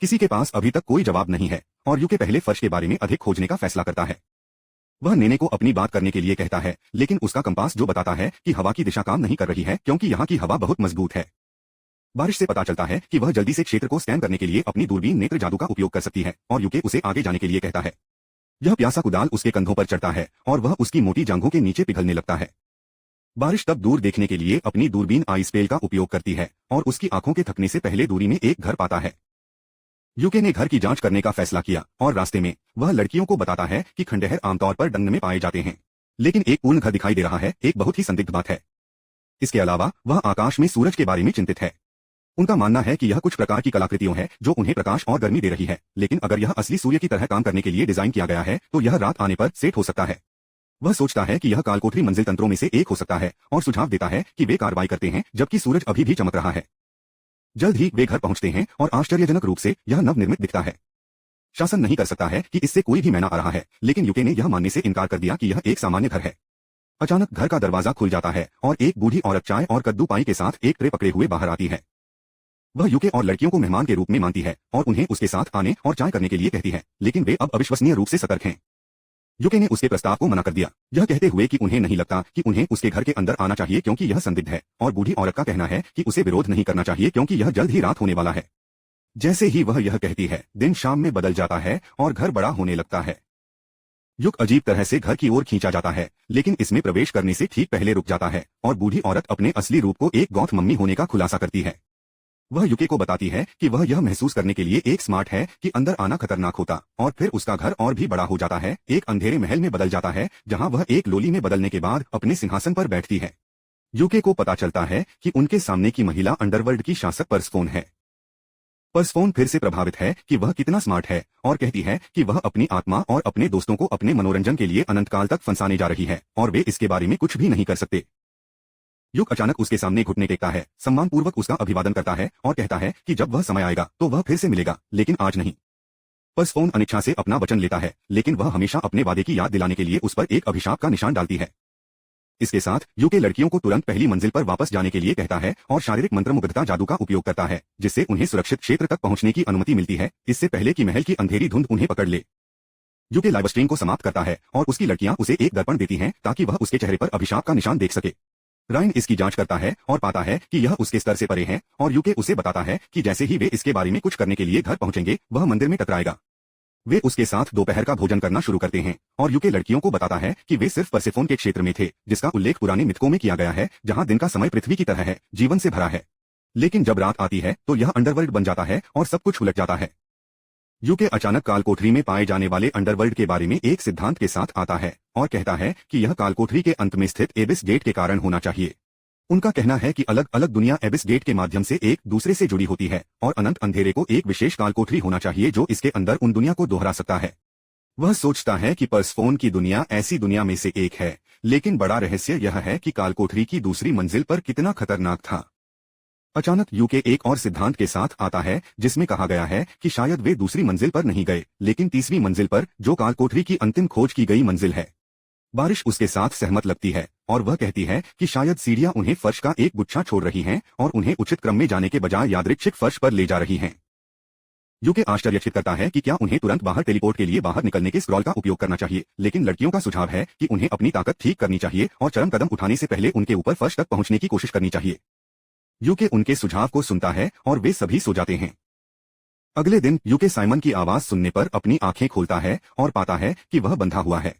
किसी के पास अभी तक कोई जवाब नहीं है और यूके पहले फर्श के बारे में अधिक खोजने का फैसला करता है। वह नेने को अपनी बात करने के लिए कहता है, लेकिन उसका कंपास जो बताता है कि हवा की दिशा काम नहीं कर रही है क्योंकि यहाँ की हवा बहुत मजबूत है। बारिश से पता चलता है कि वह जल्दी से क्षेत्र को स्कैन करने के लिए अपनी दूरबीन नेत्र जादू का उपयोग कर सकती है और यूके उसे आगे जाने के लिए कहता है। यह प्यासा कुदाल उसके कंधों पर चढ़ता है और वह उसकी मोटी जांघों के नीचे पिघलने लगता है। बारिश तब दूर देखने के लिए अपनी दूरबीन आईस्पेल का उपयोग करती है और उसकी आंखों के थकने से पहले दूरी में एक घर पाता है। यूके ने घर की जांच करने का फैसला किया और रास्ते में वह लड़कियों को बताता है कि खंडहर आमतौर पर डंग में पाए जाते हैं, लेकिन एक पूर्ण घर दिखाई दे रहा है एक बहुत ही संदिग्ध बात है। इसके अलावा वह आकाश में सूरज के बारे में चिंतित है। उनका मानना है कि यह कुछ प्रकार की कलाकृतियों है जो उन्हें प्रकाश और गर्मी दे रही है, लेकिन अगर यह असली सूर्य की तरह काम करने के लिए डिजाइन किया गया है तो यह रात आने पर सेट हो सकता है। वह सोचता है कि यह कालकोठरी मंजिल तंत्रों में से एक हो सकता है और सुझाव देता है कि वे कार्रवाई करते हैं जबकि सूरज अभी भी चमक रहा है। जल्द ही वे घर पहुंचते हैं और आश्चर्यजनक रूप से यह नवनिर्मित दिखता है। शासन नहीं कर सकता है कि इससे कोई भी मैना आ रहा है, लेकिन यूके ने यह मानने से इनकार कर दिया कि यह एक सामान्य घर है। अचानक घर का दरवाजा खुल जाता है और एक बूढ़ी औरत चाय और कद्दू पाई के साथ एक ट्रे पकड़े हुए बाहर आती है। वह यूके और लड़कियों को मेहमान के रूप में मानती है और उन्हें उसके साथ आने और चाय करने के लिए कहती है, लेकिन वे अब अविश्वसनीय रूप से सतर्क हैं। यूके ने उसके प्रस्ताव को मना कर दिया, यह कहते हुए कि उन्हें नहीं लगता कि उन्हें उसके घर के अंदर आना चाहिए क्योंकि यह संदिग्ध है, और बूढ़ी औरत का कहना है कि उसे विरोध नहीं करना चाहिए क्योंकि यह जल्द ही रात होने वाला है। जैसे ही वह यह कहती है, दिन शाम में बदल जाता है और घर बड़ा होने लगता है। युग अजीब तरह से घर की ओर खींचा जाता है, लेकिन इसमें प्रवेश करने से ठीक पहले रुक जाता है और बूढ़ी औरत अपने असली रूप को एक गॉथ मम्मी होने का खुलासा करती है। वह यूके को बताती है कि वह यह महसूस करने के लिए एक स्मार्ट है कि अंदर आना खतरनाक होता, और फिर उसका घर और भी बड़ा हो जाता है, एक अंधेरे महल में बदल जाता है जहां वह एक लोली में बदलने के बाद अपने सिंहासन पर बैठती है। यूके को पता चलता है कि उनके सामने की महिला अंडरवर्ल्ड की शासक पर्सफोन है। पर्सफोन फिर से प्रभावित है कि वह कितना स्मार्ट है और कहती है कि वह अपनी आत्मा और अपने दोस्तों को अपने मनोरंजन के लिए अनंतकाल तक फंसाने जा रही है और वे इसके बारे में कुछ भी नहीं कर सकते। युग अचानक उसके सामने घुटने टेकता है, सम्मानपूर्वक उसका अभिवादन करता है और कहता है कि जब वह समय आएगा तो वह फिर से मिलेगा, लेकिन आज नहीं। पर्सफोन अनिच्छा से अपना वचन लेता है, लेकिन वह हमेशा अपने वादे की याद दिलाने के लिए उस पर एक अभिशाप का निशान डालती है। इसके साथ यूके लड़कियों को तुरंत पहली मंजिल पर वापस जाने के लिए कहता है और शारीरिक मंत्रमुग्धता जादू का उपयोग करता है, जिससे उन्हें सुरक्षित क्षेत्र तक पहुंचने की अनुमति मिलती है, इससे पहले कि महल की अंधेरी धुंध उन्हें पकड़ ले। यूके लाइव स्ट्रीम को समाप्त करता है और उसकी लड़कियां उसे एक दर्पण देती हैं ताकि वह उसके चेहरे पर अभिशाप का निशान देख सके। रायन इसकी जांच करता है और पाता है कि यह उसके स्तर से परे है और यूके उसे बताता है कि जैसे ही वे इसके बारे में कुछ करने के लिए घर पहुंचेंगे वह मंदिर में टकराएगा। वे उसके साथ दोपहर का भोजन करना शुरू करते हैं और यूके लड़कियों को बताता है कि वे सिर्फ परसेफोन के क्षेत्र में थे, जिसका उल्लेख पुराने मिथकों में किया गया है, जहां दिन का समय पृथ्वी की तरह है, जीवन से भरा है। लेकिन जब रात आती है तो यह अंडरवर्ल्ड बन जाता है और सब कुछ उलट जाता है। यूके अचानक कालकोठरी में पाए जाने वाले अंडरवर्ल्ड के बारे में एक सिद्धांत के साथ आता है और कहता है कि यह कालकोठरी के अंत में स्थित एबिस गेट के कारण होना चाहिए। उनका कहना है कि अलग अलग दुनिया एबिस गेट के माध्यम से एक दूसरे से जुड़ी होती है और अनंत अंधेरे को एक विशेष कालकोठरी होना चाहिए जो इसके अंदर उन दुनिया को दोहरा सकता है। वह सोचता है कि पर्सफोन की दुनिया ऐसी दुनिया में से एक है, लेकिन बड़ा रहस्य यह है कि कालकोठरी की दूसरी मंजिल पर कितना खतरनाक था। अचानक यूके एक और सिद्धांत के साथ आता है जिसमें कहा गया है कि शायद वे दूसरी मंजिल पर नहीं गए, लेकिन तीसरी मंजिल पर, जो कालकोठरी की अंतिम खोज की गई मंजिल है। बारिश उसके साथ सहमत लगती है और वह कहती है कि शायद सीढ़ियां उन्हें फर्श का एक गुच्छा छोड़ रही हैं और उन्हें उचित क्रम में जाने के बजाय यादृच्छिक फर्श पर ले जा रही हैं। यूके आश्चर्यचकित करता है कि क्या उन्हें तुरंत बाहर टेलीपोर्ट के लिए बाहर निकलने के स्क्रॉल का उपयोग करना चाहिए, लेकिन लड़कियों का सुझाव है कि उन्हें अपनी ताकत ठीक करनी चाहिए और चरम कदम उठाने से पहले उनके ऊपर फर्श तक पहुंचने की कोशिश करनी चाहिए। यूके उनके सुझाव को सुनता है और वे सभी सो जाते हैं। अगले दिन यूके साइमन की आवाज सुनने पर अपनी आंखें खोलता है और पाता है कि वह बंधा हुआ है।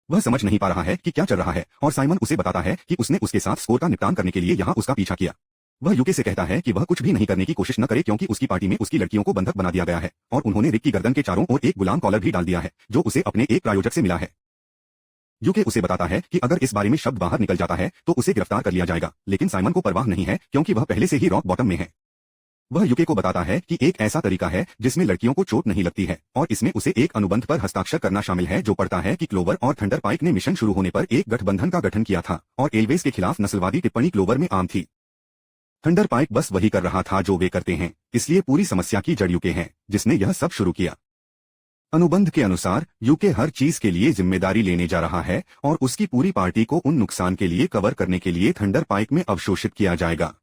वह समझ नहीं पा रहा है कि क्या चल रहा है और साइमन उसे बताता है कि उसने उसके साथ स्कोर का निपटान करने के लिए यहाँ उसका पीछा किया। वह यूके से कहता है कि वह कुछ भी नहीं करने की कोशिश न करे क्योंकि उसकी पार्टी में उसकी लड़कियों को बंधक बना दिया गया है और उन्होंने रिक की गर्दन के चारों ओर एक गुलाम कॉलर भी डाल दिया है जो उसे अपने एक प्रायोजक से मिला है। यूके उसे बताता है कि अगर इस बारे में शब्द बाहर निकल जाता है तो उसे गिरफ्तार कर लिया जाएगा, लेकिन साइमन को परवाह नहीं है क्योंकि वह पहले से ही रॉक बॉटम में है। वह यूके को बताता है कि एक ऐसा तरीका है जिसमें लड़कियों को चोट नहीं लगती है और इसमें उसे एक अनुबंध पर हस्ताक्षर करना शामिल है जो पढ़ता है कि क्लोवर और थंडर पाइक ने मिशन शुरू होने पर एक गठबंधन का गठन किया था और एलवेज के खिलाफ नस्लवादी टिप्पणी क्लोवर में आम थी। थंडर पाइक बस वही कर रहा था जो वे करते हैं, इसलिए पूरी समस्या की जड़ यूके है जिसने यह सब शुरू किया। अनुबंध के अनुसार यूके हर चीज के लिए जिम्मेदारी लेने जा रहा है और उसकी पूरी पार्टी को उन नुकसान के लिए कवर करने के लिए थंडर पाइक में अवशोषित किया जाएगा।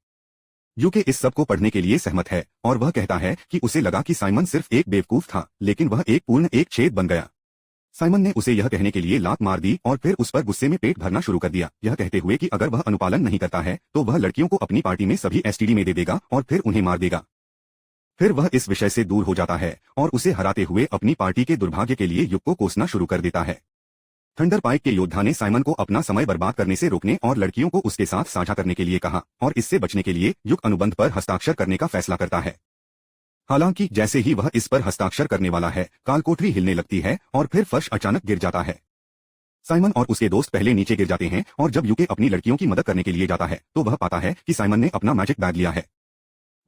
यूके इस सब को पढ़ने के लिए सहमत है और वह कहता है कि उसे लगा कि साइमन सिर्फ एक बेवकूफ था, लेकिन वह एक पूर्ण एक छेद बन गया। साइमन ने उसे यह कहने के लिए लात मार दी और फिर उस पर गुस्से में पेट भरना शुरू कर दिया, यह कहते हुए कि अगर वह अनुपालन नहीं करता है तो वह लड़कियों को अपनी पार्टी में सभी एसटीडी में दे देगा और फिर उन्हें मार देगा। फिर वह इस विषय से दूर हो जाता है और उसे हराते हुए अपनी पार्टी के दुर्भाग्य के लिए युग को कोसना शुरू कर देता है। थंडर पाइक के योद्धा ने साइमन को अपना समय बर्बाद करने से रोकने और लड़कियों को उसके साथ साझा करने के लिए कहा और इससे बचने के लिए युग अनुबंध पर हस्ताक्षर करने का फैसला करता है। हालांकि जैसे ही वह इस पर हस्ताक्षर करने वाला है, कालकोठरी हिलने लगती है और फिर फर्श अचानक गिर जाता है। साइमन और उसके दोस्त पहले नीचे गिर जाते हैं और जब यूके अपनी लड़कियों की मदद करने के लिए जाता है तो वह पाता है कि साइमन ने अपना मैजिक बैग लिया है।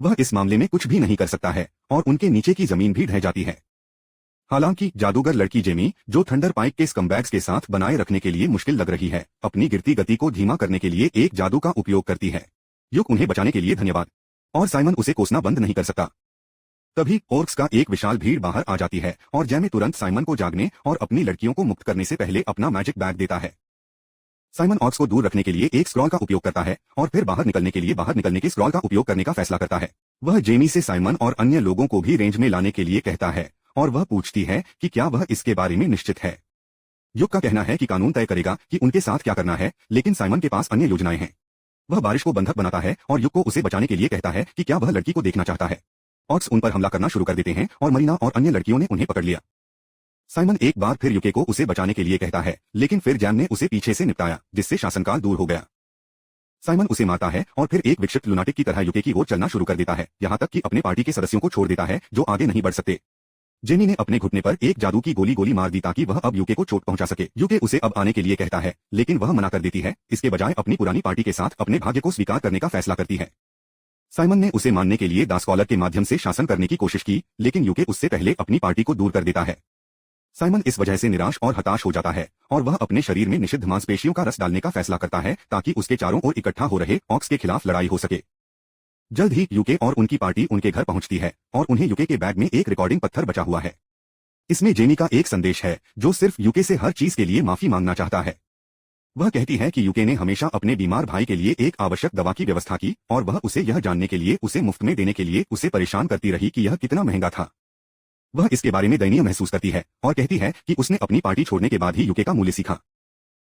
वह इस मामले में कुछ भी नहीं कर सकता है और उनके नीचे की जमीन भी ढह जाती है। हालांकि जादूगर लड़की जेमी, जो थंडर पाइक के स्कमबैग्स के साथ बनाए रखने के लिए मुश्किल लग रही है, अपनी गिरती गति को धीमा करने के लिए एक जादू का उपयोग करती है। युग उन्हें बचाने के लिए धन्यवाद, और साइमन उसे कोसना बंद नहीं कर सकता। तभी ओर्क्स का एक विशाल भीड़ बाहर आ जाती है और जेमी तुरंत साइमन को जागने और अपनी लड़कियों को मुक्त करने से पहले अपना मैजिक बैग देता है। साइमन ऑर्क्स को दूर रखने के लिए एक स्क्रॉल का उपयोग करता है और फिर बाहर निकलने के लिए बाहर निकलने के स्क्रॉल का उपयोग करने का फैसला करता है। वह जेमी से साइमन और अन्य लोगों को भी रेंज में लाने के लिए कहता है और वह पूछती है कि क्या वह इसके बारे में निश्चित है। युग का कहना है कि कानून तय करेगा कि उनके साथ क्या करना है, लेकिन साइमन के पास अन्य योजनाएं हैं। वह बारिश को बंधक बनाता है और युग को उसे बचाने के लिए कहता है कि क्या वह लड़की को देखना चाहता है। ऑर्क्स उन पर हमला करना शुरू कर देते हैं और मरीना और अन्य लड़कियों ने उन्हें पकड़ लिया। साइमन एक बार फिर यूके को उसे बचाने के लिए कहता है, लेकिन फिर जैम ने उसे पीछे से निपटाया, जिससे शासनकाल दूर हो गया। साइमन उसे मारता है और फिर एक विक्षिप्त लुनाटिक की तरह यूके की ओर चलना शुरू कर देता है, यहाँ तक कि अपने पार्टी के सदस्यों को छोड़ देता है जो आगे नहीं बढ़ सकते। जेमी ने अपने घुटने पर एक जादू की गोली मार दी ताकि वह अब यूके को चोट पहुंचा सके। यूके उसे अब आने के लिए कहता है, लेकिन वह मना कर देती है, इसके बजाय अपनी पुरानी पार्टी के साथ अपने भाग्य को स्वीकार करने का फैसला करती है। साइमन ने उसे मानने के लिए दास्कॉलर के माध्यम से शासन करने की कोशिश की, लेकिन यूके उससे पहले अपनी पार्टी को दूर कर देता है। साइमन इस वजह से निराश और हताश हो जाता है और वह अपने शरीर में निषिद्ध मांसपेशियों का रस डालने का फैसला करता है ताकि उसके चारों ओर इकट्ठा हो रहे ऑक्स के खिलाफ लड़ाई हो सके। जल्द ही यूके और उनकी पार्टी उनके घर पहुंचती है और उन्हें यूके के बैग में एक रिकॉर्डिंग पत्थर बचा हुआ है। इसमें जेमी का एक संदेश है जो सिर्फ यूके से हर चीज के लिए माफी मांगना चाहता है। वह कहती है कि यूके ने हमेशा अपने बीमार भाई के लिए एक आवश्यक दवा की व्यवस्था की और वह उसे यह जानने के लिए उसे मुफ्त में देने के लिए उसे परेशान करती रही कि यह कितना महंगा था। वह इसके बारे में दयनीय महसूस करती है और कहती है कि उसने अपनी पार्टी छोड़ने के बाद ही यूके का मूल्य सीखा।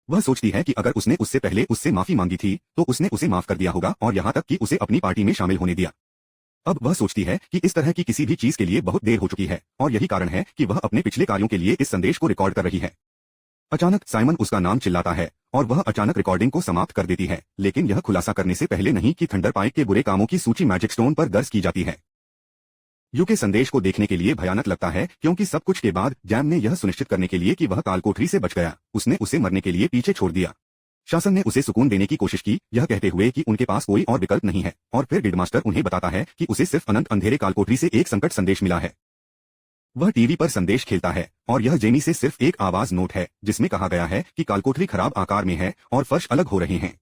वह सोचती है कि अगर उसने उससे पहले उससे माफी मांगी थी तो उसने उसे माफ कर दिया होगा और यहाँ तक कि उसे अपनी पार्टी में शामिल होने दिया। अब वह सोचती है कि इस तरह की किसी भी चीज के लिए बहुत देर हो चुकी है और यही कारण है कि वह अपने पिछले कार्यों के लिए इस संदेश को रिकॉर्ड कर रही है। अचानक साइमन उसका नाम चिल्लाता है और वह अचानक रिकॉर्डिंग को समाप्त कर देती है, लेकिन यह खुलासा करने से पहले नहीं कि थंडर पाइक के बुरे कामों की सूची मैजिक स्टोन पर दर्ज की जाती है। यूके संदेश को देखने के लिए भयानक लगता है क्योंकि सब कुछ के बाद जैम ने यह सुनिश्चित करने के लिए कि वह कालकोठरी से बच गया, उसने उसे मरने के लिए पीछे छोड़ दिया। शासन ने उसे सुकून देने की कोशिश की, यह कहते हुए कि उनके पास कोई और विकल्प नहीं है, और फिर गिल्डमास्टर उन्हें बताता है कि उसे सिर्फ अनंत अंधेरे कालकोठरी से एक संकट संदेश मिला है। वह टीवी पर संदेश खेलता है और यह जेमी से सिर्फ एक आवाज नोट है जिसमें कहा गया है कि कालकोठरी खराब आकार में है और फर्श अलग हो रहे हैं।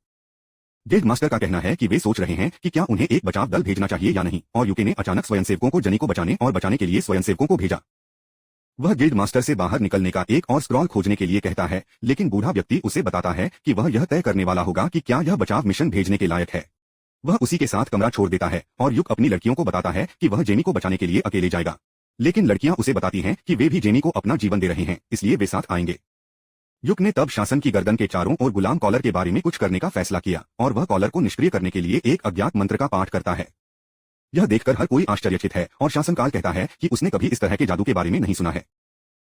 गिल्डमास्टर का कहना है कि वे सोच रहे हैं कि क्या उन्हें एक बचाव दल भेजना चाहिए या नहीं, और यूके ने अचानक स्वयंसेवकों को जनी को बचाने और बचाने के लिए स्वयंसेवकों को भेजा। वह गिल्ड मास्टर से बाहर निकलने का एक और स्क्रॉल खोजने के लिए कहता है, लेकिन बूढ़ा व्यक्ति उसे बताता है कि वह यह तय करने वाला होगा कि क्या यह बचाव मिशन भेजने के लायक है। वह उसी के साथ कमरा छोड़ देता है और युग अपनी लड़कियों को बताता है कि वह जेमी को बचाने के लिए अकेले जाएगा। लेकिन लड़कियां उसे बताती हैं कि वे भी जेनी को अपना जीवन दे रहे हैं, इसलिए वे साथ आएंगे। युक ने तब शासन की गर्दन के चारों ओर गुलाम कॉलर के बारे में कुछ करने का फैसला किया और वह कॉलर को निष्क्रिय करने के लिए एक अज्ञात मंत्र का पाठ करता है। यह देखकर हर कोई आश्चर्यचकित है और शासनकाल कहता है कि उसने कभी इस तरह के जादू के बारे में नहीं सुना है।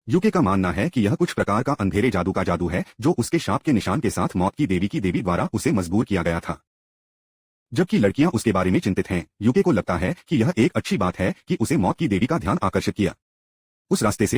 यूके का मानना है कि यह कुछ प्रकार का अंधेरे जादू का जादू है जो उसके शाप के निशान के साथ मौत की देवी द्वारा उसे मजबूर किया गया था। जबकि लड़कियां उसके बारे में चिंतित हैं, यूके को लगता है कि यह एक अच्छी बात है कि उसे मौत की देवी का ध्यान आकर्षित किया। उस रास्ते से